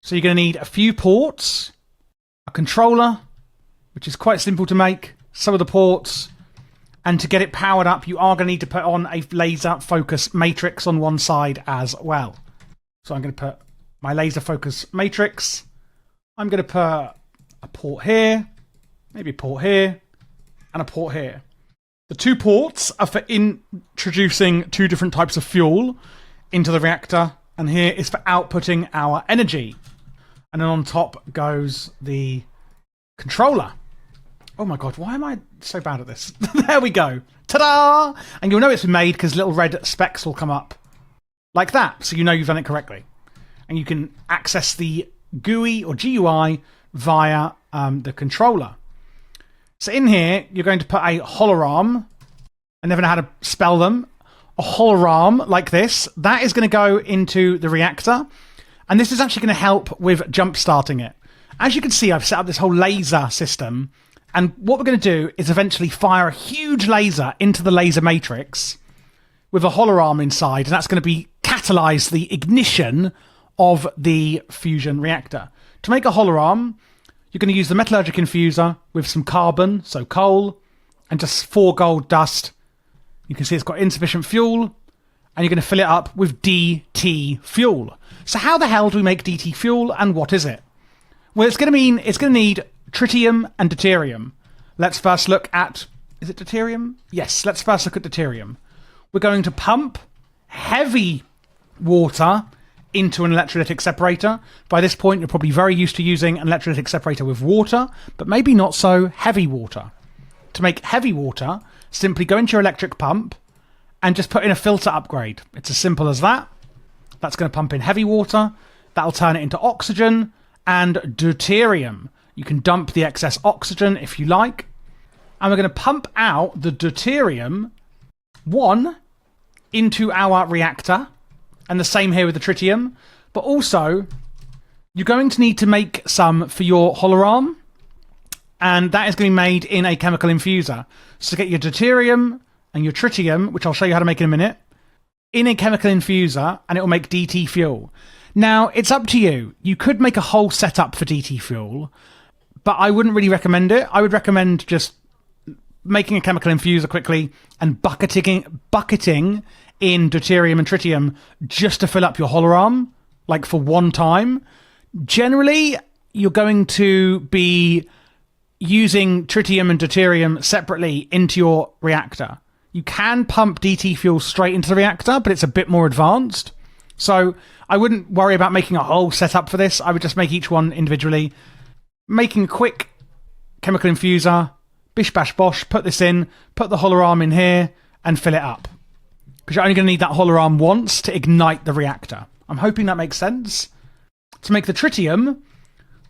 So you're going to need a few ports, a controller, which is quite simple to make, some of the ports. And to get it powered up, you are going to need to put on a laser focus matrix on one side as well. So I'm going to put my laser focus matrix. I'm going to put a port here, maybe a port here, and a port here. The two ports are for introducing two different types of fuel into the reactor, and here is for outputting our energy. And then on top goes the controller. Oh my god, why am I so bad at this? There we go. Ta-da! And you'll know it's been made because little red specks will come up like that, so you know you've done it correctly. And you can access the GUI or GUI via the controller. So in here, you're going to put a holoarm. I never know how to spell them. A holoarm like this. That is going to go into the reactor. And this is actually going to help with jump starting it. As you can see, I've set up this whole laser system. And what we're going to do is eventually fire a huge laser into the laser matrix with a holoarm inside. And that's going to be catalyze the ignition of the fusion reactor. To make a holoarm, you're going to use the metallurgic infuser with some carbon, so coal, and just 4 gold dust. You can see it's got insufficient fuel, and you're going to fill it up with DT fuel. So how the hell do we make DT fuel, and what is it? Well, it's going to need tritium and deuterium. Let's first look at, is it deuterium? Yes, let's first look at deuterium. We're going to pump heavy water into an electrolytic separator. By this point, you're probably very used to using an electrolytic separator with water, but maybe not so heavy water. To make heavy water, simply go into your electric pump and just put in a filter upgrade. It's as simple as that. That's going to pump in heavy water. That'll turn it into oxygen and deuterium. You can dump the excess oxygen if you like. And we're going to pump out the deuterium, one, into our reactor. And the same here with the tritium. But also, you're going to need to make some for your holoarm. And that is going to be made in a chemical infuser. So get your deuterium and your tritium, which I'll show you how to make in a minute, in a chemical infuser, and it will make DT fuel. Now, it's up to you. You could make a whole setup for DT fuel, but I wouldn't really recommend it. I would recommend just making a chemical infuser quickly and bucketing in deuterium and tritium just to fill up your holoarm, like for one time. Generally, you're going to be using tritium and deuterium separately into your reactor. You can pump DT fuel straight into the reactor, but it's a bit more advanced. So I wouldn't worry about making a whole setup for this. I would just make each one individually. Making a quick chemical infuser, bish bash bosh, put this in, put the hollow arm in here, and fill it up. Because you're only going to need that hollow arm once to ignite the reactor. I'm hoping that makes sense. To make the tritium,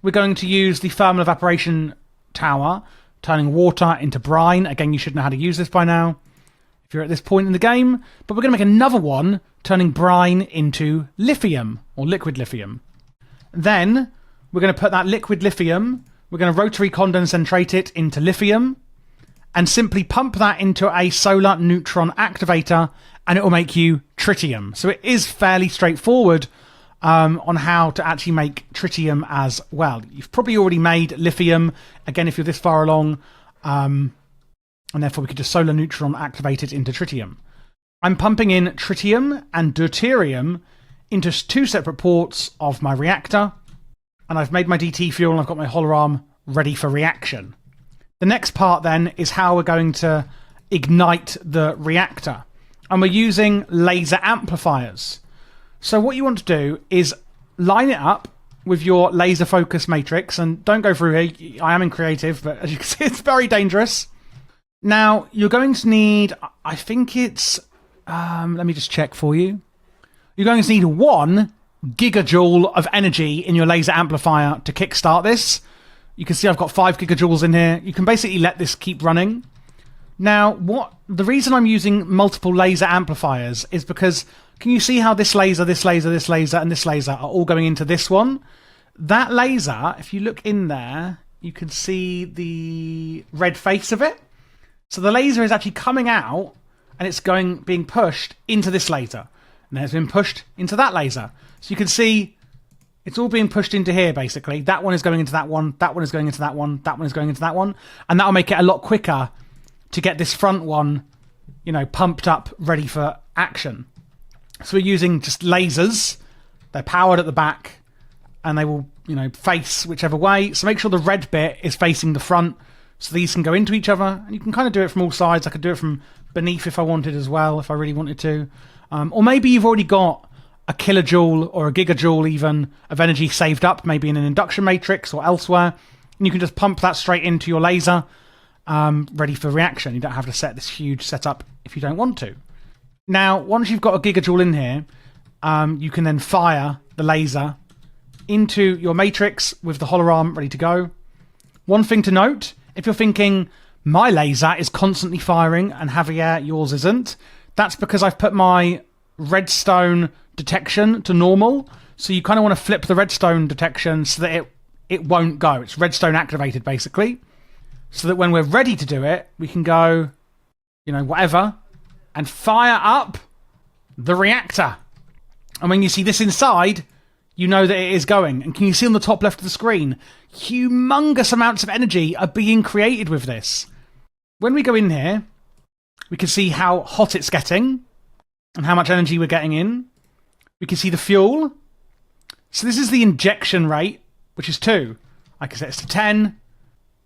we're going to use the thermal evaporation tower, turning water into brine. Again, you should know how to use this by now, if you're at this point in the game. But we're going to make another one, turning brine into lithium, or liquid lithium. Then, we're going to put that liquid lithium, we're going to rotary condensetrate it into lithium, and simply pump that into a solar neutron activator, and it will make you tritium. So it is fairly straightforward on how to actually make tritium as well. You've probably already made lithium, again, if you're this far along, and therefore we could just solar neutron activate it into tritium. I'm pumping in tritium and deuterium into 2 separate ports of my reactor, and I've made my DT fuel and I've got my hollow arm ready for reaction. The next part then is how we're going to ignite the reactor. And we're using laser amplifiers. So what you want to do is line it up with your laser focus matrix. And don't go through here. I am in creative, but as you can see, it's very dangerous. Now, you're going to need, I think it's, let me just check for you. You're going to need 1 gigajoule of energy in your laser amplifier to kickstart this. You can see I've got 5 gigajoules in here. You can basically let this keep running. Now, the reason I'm using multiple laser amplifiers is because, can you see how this laser, this laser, this laser, and this laser are all going into this one? That laser, if you look in there, you can see the red face of it. So the laser is actually coming out, and it's being pushed into this laser. And then it's been pushed into that laser. So you can see it's all being pushed into here, basically. That one is going into that one, that one is going into that one, that one is going into that one. And that'll make it a lot quicker to get this front one, you know, pumped up, ready for action. So we're using just lasers. They're powered at the back, and they will, you know, face whichever way. So make sure the red bit is facing the front, so these can go into each other. And you can kind of do it from all sides. I could do it from beneath if I wanted as well, if I really wanted to. Or maybe you've already got a kilojoule or a gigajoule even of energy saved up, maybe in an induction matrix or elsewhere, and you can just pump that straight into your laser, ready for reaction. You don't have to set this huge setup if you don't want to. Now, once you've got a gigajoule in here, you can then fire the laser into your matrix with the hollow arm ready to go. One thing to note, if you're thinking, my laser is constantly firing and Javier, yours isn't, that's because I've put my redstone detection to normal. So you kind of want to flip the redstone detection so that it won't go. It's redstone activated, basically. So that when we're ready to do it, we can go, you know, whatever, and fire up the reactor. And when you see this inside, you know that it is going. And can you see on the top left of the screen, humongous amounts of energy are being created with this. When we go in here, we can see how hot it's getting and how much energy we're getting in. We can see the fuel. So this is the injection rate, which is 2. I can set this to 10.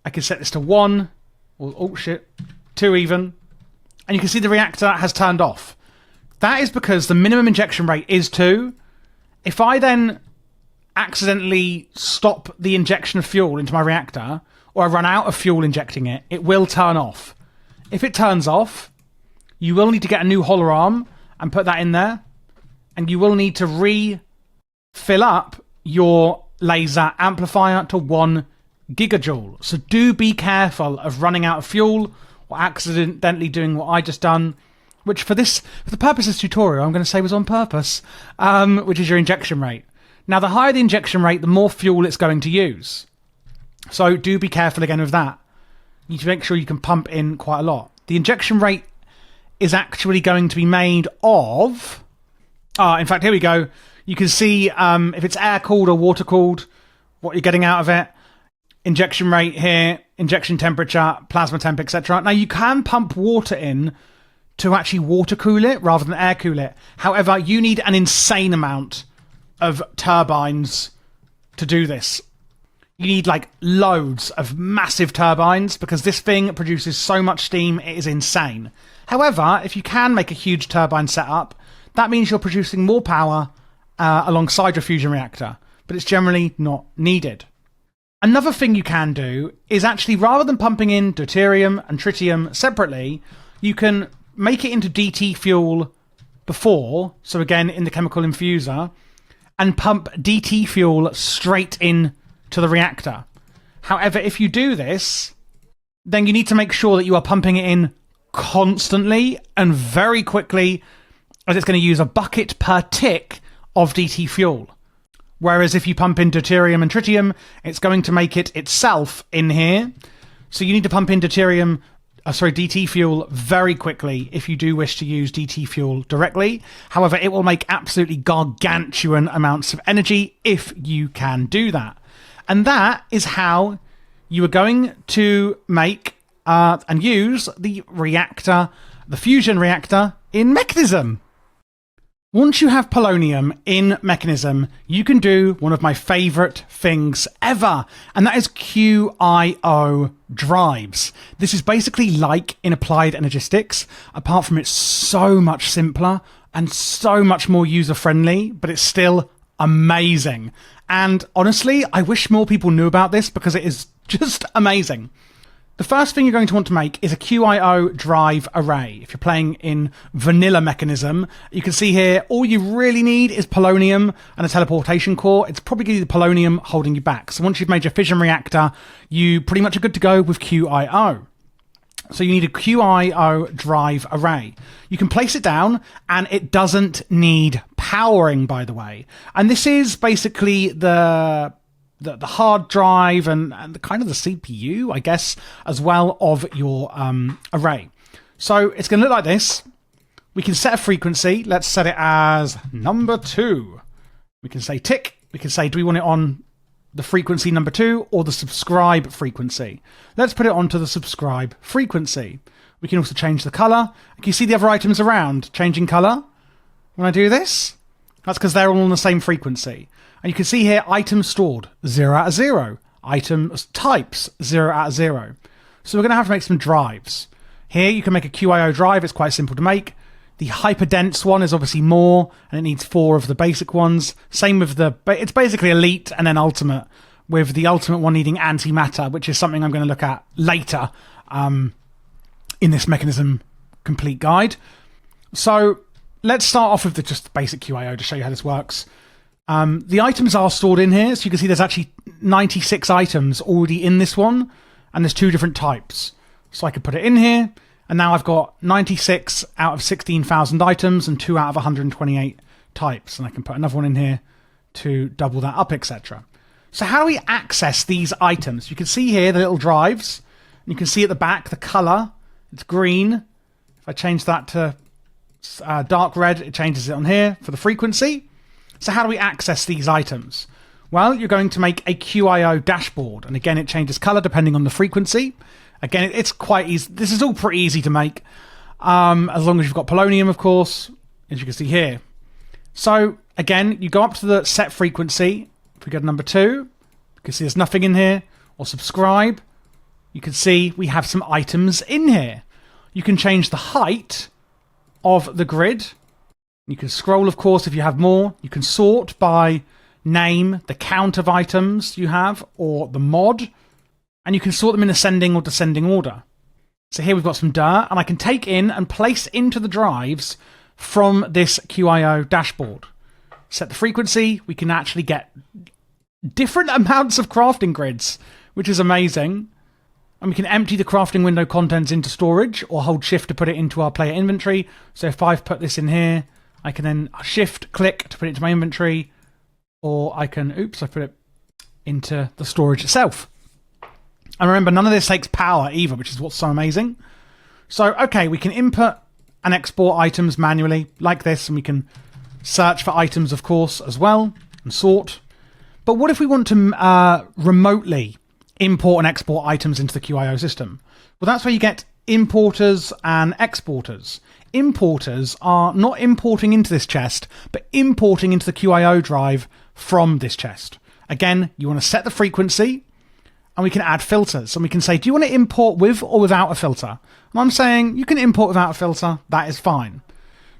I can set this to 1. Or, oh shit, 2 even. And you can see the reactor has turned off. That is because the minimum injection rate is 2. If I then accidentally stop the injection of fuel into my reactor, or I run out of fuel injecting it, it will turn off. If it turns off, you will need to get a new hollow arm and put that in there. And you will need to refill up your laser amplifier to 1 gigajoule. So do be careful of running out of fuel or accidentally doing what I just done, which for the purpose of this tutorial, I'm going to say was on purpose, which is your injection rate. Now, the higher the injection rate, the more fuel it's going to use. So do be careful again with that. You need to make sure you can pump in quite a lot. The injection rate is actually going to be made of... in fact, here we go. You can see if it's air-cooled or water-cooled, what you're getting out of it. Injection rate here, injection temperature, plasma temp, etc. Now, you can pump water in to actually water-cool it rather than air-cool it. However, you need an insane amount of turbines to do this. You need, like, loads of massive turbines because this thing produces so much steam, it is insane. However, if you can make a huge turbine setup, that means you're producing more power alongside your fusion reactor, but it's generally not needed. Another thing you can do is actually, rather than pumping in deuterium and tritium separately, you can make it into DT fuel before, so again in the chemical infuser, and pump DT fuel straight in to the reactor. However, if you do this, then you need to make sure that you are pumping it in constantly and very quickly, as it's going to use a bucket per tick of DT fuel. Whereas if you pump in deuterium and tritium, it's going to make it itself in here. So you need to pump in DT fuel very quickly if you do wish to use DT fuel directly. However, it will make absolutely gargantuan amounts of energy if you can do that. And that is how you are going to make and use the reactor, the fusion reactor in Mekanism. Once you have polonium in Mekanism, you can do one of my favourite things ever, and that is QIO Drives. This is basically like in applied energistics, apart from it's so much simpler and so much more user-friendly, but it's still amazing. And honestly, I wish more people knew about this because it is just amazing. The first thing you're going to want to make is a QIO drive array. If you're playing in vanilla Mekanism, you can see here, all you really need is polonium and a teleportation core. It's probably the polonium holding you back. So once you've made your fission reactor, you pretty much are good to go with QIO. So you need a QIO drive array. You can place it down, and it doesn't need powering, by the way. And this is basically the hard drive and the kind of the CPU, I guess, as well, of your array. So it's going to look like this. We can set a frequency. Let's set it as number 2. We can say tick. We can say, do we want it on the frequency number 2 or the subscribe frequency? Let's put it onto the subscribe frequency. We can also change the color. Can you see the other items around changing color when I do this? That's because they're all on the same frequency. And you can see here, items stored, 0 out of 0. Items types, 0 out of 0. So we're going to have to make some drives. Here you can make a QIO drive. It's quite simple to make. The hyperdense one is obviously more, and it needs 4 of the basic ones. Same with it's basically elite and then ultimate, with the ultimate one needing antimatter, which is something I'm going to look at later in this Mekanism complete guide. So let's start off with just the basic QIO to show you how this works. The items are stored in here, so you can see there's actually 96 items already in this one, and there's 2 different types. So I could put it in here, and now I've got 96 out of 16,000 items and 2 out of 128 types, and I can put another one in here to double that up, etc. So how do we access these items? You can see here the little drives, and you can see at the back the color. It's green. If I change that to dark red, it changes it on here for the frequency. So how do we access these items? Well, you're going to make a QIO dashboard. And again, it changes color depending on the frequency. Again, it's quite easy. This is all pretty easy to make, as long as you've got polonium, of course, as you can see here. So again, you go up to the set frequency. If we go to number 2, you can see there's nothing in here. Or subscribe, you can see we have some items in here. You can change the height of the grid. You can scroll, of course, if you have more. You can sort by name, the count of items you have, or the mod. And you can sort them in ascending or descending order. So here we've got some dirt, and I can take in and place into the drives from this QIO dashboard. Set the frequency. We can actually get different amounts of crafting grids, which is amazing. And we can empty the crafting window contents into storage, or hold shift to put it into our player inventory. So if I've put this in here, I can then shift click to put it into my inventory, or I can, I put it into the storage itself. And remember, none of this takes power either, which is what's so amazing. So, okay, we can input and export items manually like this, and we can search for items, of course, as well, and sort. But what if we want to remotely import and export items into the QIO system? Well, that's where you get importers and exporters. Importers are not importing into this chest, but importing into the QIO drive from this chest. Again, you want to set the frequency, and we can add filters. And we can say, do you want to import with or without a filter? And I'm saying you can import without a filter. That is fine.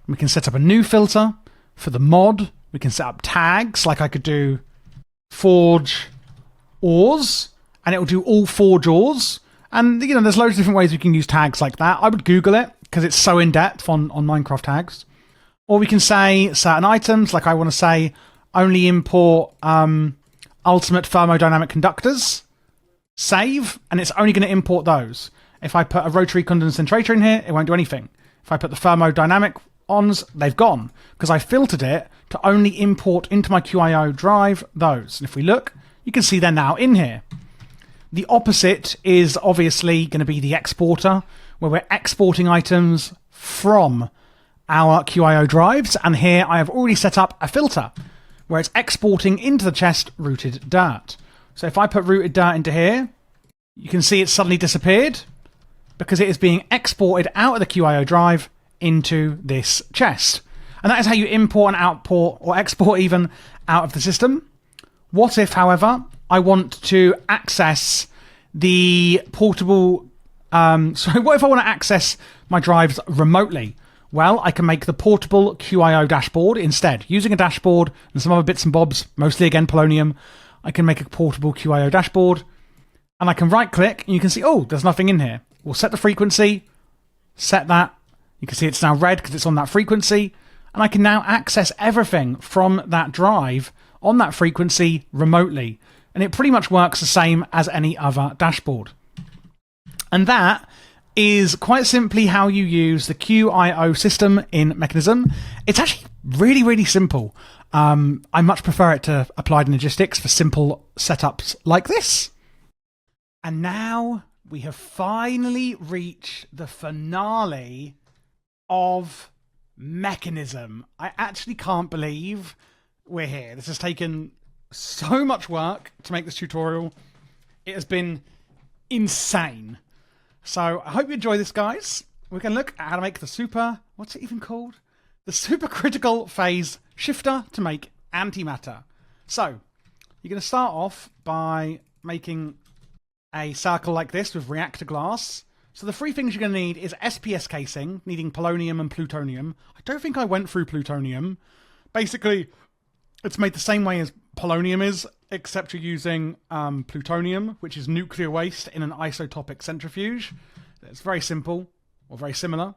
We can set up a new filter for the mod. We can set up tags, like I could do forge ores. and it'll do all 4 jaws. And there's loads of different ways we can use tags like that. I would Google it because it's so in depth on Minecraft tags. Or we can say certain items, like I want to say only import ultimate thermodynamic conductors, save, and it's only going to import those. If I put a rotary condensator in here, it won't do anything. If I put the thermodynamic ons, they've gone, because I filtered it to only import into my QIO drive those. And if we look, you can see they're now in here. The opposite is obviously going to be the exporter, where we're exporting items from our QIO drives, and here I have already set up a filter where it's exporting into the chest rooted dirt. So if I put rooted dirt into here, you can see it's suddenly disappeared because it is being exported out of the QIO drive into this chest. And that is how you import and output, or export even, out of the system. What if, however, I want to access the portable... what if I want to access my drives remotely? Well, I can make the portable QIO dashboard instead. Using a dashboard and some other bits and bobs, mostly again polonium, I can make a portable QIO dashboard, and I can right-click, and you can see, oh, there's nothing in here. We'll set the frequency, set that. You can see it's now red because it's on that frequency, and I can now access everything from that drive on that frequency remotely. And it pretty much works the same as any other dashboard. And that is quite simply how you use the QIO system in Mekanism. It's actually really, really simple. I much prefer it to applied logistics for simple setups like this. And now we have finally reached the finale of Mekanism. I actually can't believe we're here. This has taken so much work to make this tutorial. It has been insane. So I hope you enjoy this, guys. We're going to look at how to make the what's it even called? The supercritical phase shifter to make antimatter. So you're going to start off by making a circle like this with reactor glass. So the 3 things you're going to need is SPS casing, needing polonium and plutonium. I don't think I went through plutonium. Basically, it's made the same way as polonium is, except you're using plutonium, which is nuclear waste in an isotopic centrifuge. It's very simple, or very similar.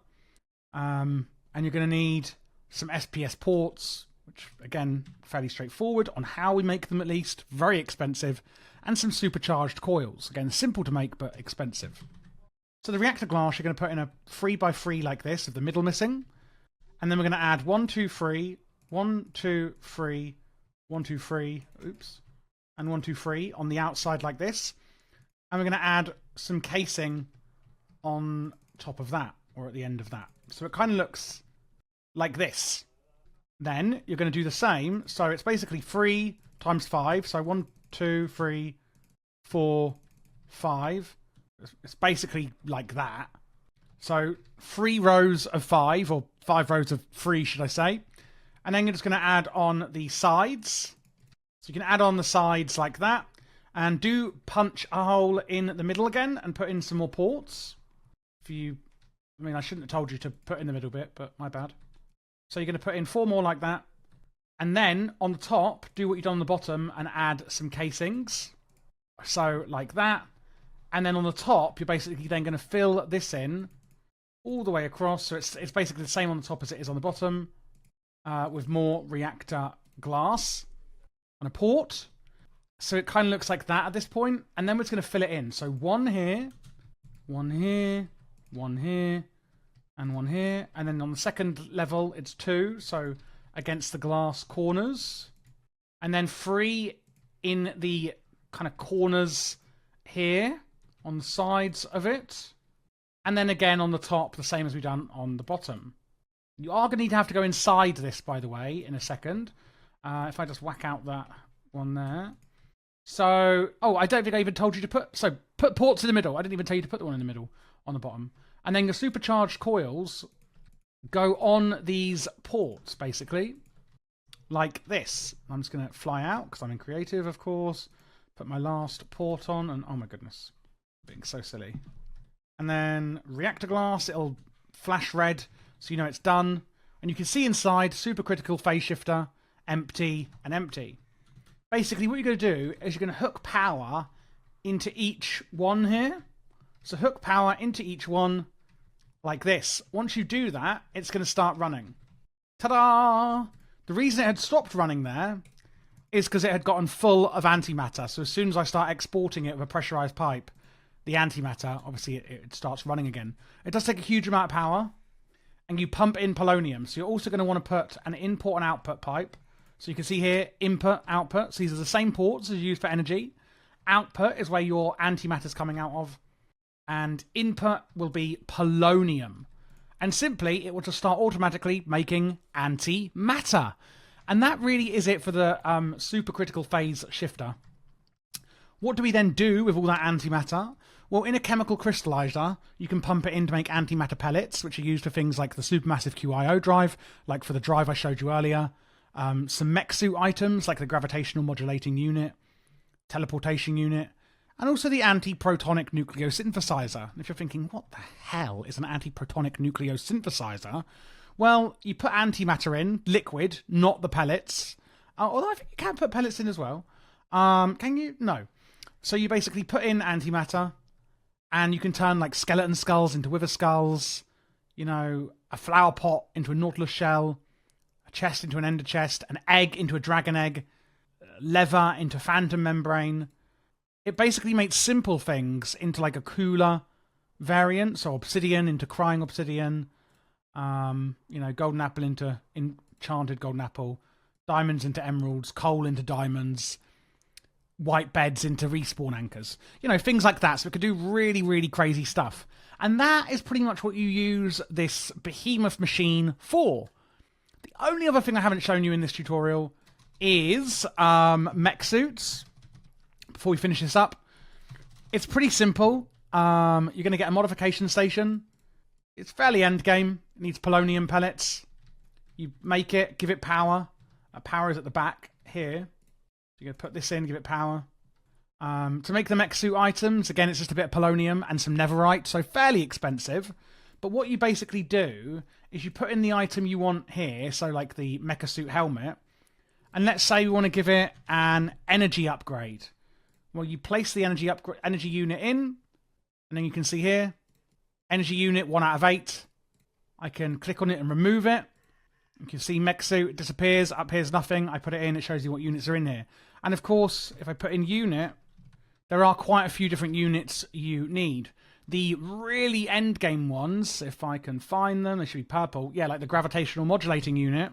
And you're going to need some SPS ports, which, again, fairly straightforward on how we make them at least. Very expensive. And some supercharged coils. Again, simple to make, but expensive. So the reactor glass, you're going to put in a 3x3 like this, with the middle missing. And then we're going to add 1, 2, 3, 1, 2, 3, 1, 2, 3, oops, and 1, 2, 3 on the outside like this. And we're going to add some casing on top of that, or at the end of that. So it kind of looks like this. Then you're going to do the same. So it's basically 3 times 5. So 1, 2, 3, 4, 5. It's basically like that. So 3 rows of 5, or 5 rows of 3, should I say. And then you're just going to add on the sides. So you can add on the sides like that. And do punch a hole in the middle again and put in some more ports. I mean, I shouldn't have told you to put in the middle bit, but my bad. So you're going to put in 4 more like that. And then on the top, do what you've done on the bottom and add some casings. So like that. And then on the top, you're basically then going to fill this in all the way across. So it's basically the same on the top as it is on the bottom. With more reactor glass and a port. So it kind of looks like that at this point. And then we're just going to fill it in. So 1 here, 1 here, 1 here, and 1 here. And then on the second level, it's 2. So against the glass corners. And then 3 in the kind of corners here on the sides of it. And then again on the top, the same as we've done on the bottom. You are going to have to go inside this, by the way, in a second. If I just whack out that one there. So, oh, I don't think I even told you to put ports in the middle. I didn't even tell you to put the one in the middle on the bottom. And then the supercharged coils go on these ports, basically, like this. I'm just going to fly out, because I'm in creative, of course. Put my last port on, and oh my goodness. Being so silly. And then reactor glass, it'll flash red. So you know it's done. And you can see inside, supercritical phase shifter, empty, and empty. Basically, what you're going to do is you're going to hook power into each one here. So hook power into each one like this. Once you do that, it's going to start running. Ta-da! The reason it had stopped running there is because it had gotten full of antimatter. So as soon as I start exporting it with a pressurized pipe, the antimatter, obviously it starts running again. It does take a huge amount of power, and you pump in polonium. So you're also going to want to put an input and output pipe. So you can see here, input, output. So these are the same ports as you use for energy. Output is where your antimatter is coming out of. And input will be polonium. And simply, it will just start automatically making antimatter. And that really is it for the supercritical phase shifter. What do we then do with all that antimatter? Well, in a chemical crystallizer, you can pump it in to make antimatter pellets, which are used for things like the supermassive QIO drive, like for the drive I showed you earlier. Some mech suit items, like the gravitational modulating unit, teleportation unit, and also the anti-protonic nucleosynthesizer. If you're thinking, what the hell is an anti-protonic nucleosynthesizer? Well, you put antimatter in, liquid, not the pellets. Although I think you can put pellets in as well. Can you? No. So you basically put in antimatter, and you can turn like skeleton skulls into wither skulls, you know, a flower pot into a nautilus shell, a chest into an ender chest, an egg into a dragon egg, leather into phantom membrane. It basically makes simple things into like a cooler variant, so obsidian into crying obsidian, you know, golden apple into enchanted golden apple, diamonds into emeralds, coal into diamonds, white beds into respawn anchors. You know, things like that. So it could do really, really crazy stuff. And that is pretty much what you use this behemoth machine for. The only other thing I haven't shown you in this tutorial is mech suits. Before we finish this up, it's pretty simple. You're going to get a modification station. It's fairly endgame. It needs polonium pellets. You make it, give it power. Power is at the back here. You're going to put this in, give it power. To make the mech suit items, again, it's just a bit of polonium and some netherite, so fairly expensive. But what you basically do is you put in the item you want here, so like the mecha suit helmet, and let's say we want to give it an energy upgrade. Well, you place the energy unit in, and then you can see here, energy unit 1 out of 8. I can click on it and remove it. You can see mech suit, it disappears, up here's nothing. I put it in, it shows you what units are in here. And of course, if I put in unit, there are quite a few different units you need. The really end game ones, if I can find them, they should be purple. Yeah, like the gravitational modulating unit,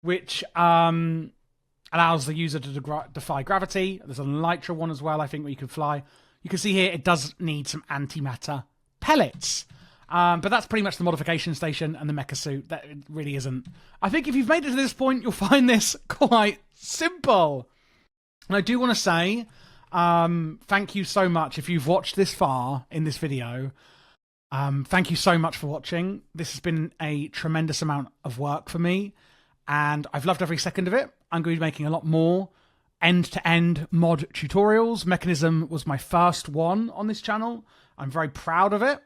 which allows the user to defy gravity. There's a Elytra one as well, I think, where you can fly. You can see here it does need some antimatter pellets. But that's pretty much the modification station and the mecha suit. That really isn't. I think if you've made it to this point, you'll find this quite simple. And I do want to say, thank you so much if you've watched this far in this video. Thank you so much for watching. This has been a tremendous amount of work for me, and I've loved every second of it. I'm going to be making a lot more end-to-end mod tutorials. Mekanism was my first one on this channel. I'm very proud of it.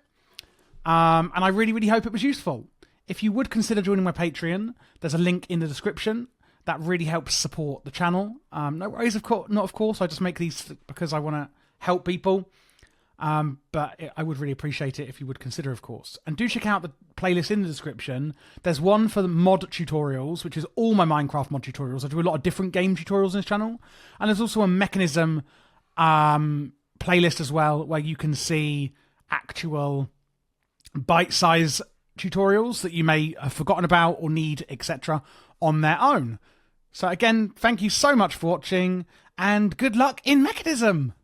And I really, really hope it was useful. If you would consider joining my Patreon, there's a link in the description. That really helps support the channel. No worries, of course. I just make these because I want to help people. But I would really appreciate it if you would consider, of course. And do check out the playlist in the description. There's one for the mod tutorials, which is all my Minecraft mod tutorials. I do a lot of different game tutorials on this channel. And there's also a Mekanism playlist as well, where you can see actual bite-size tutorials that you may have forgotten about or need, etc. on their own. So again, thank you so much for watching, and good luck in Mekanism!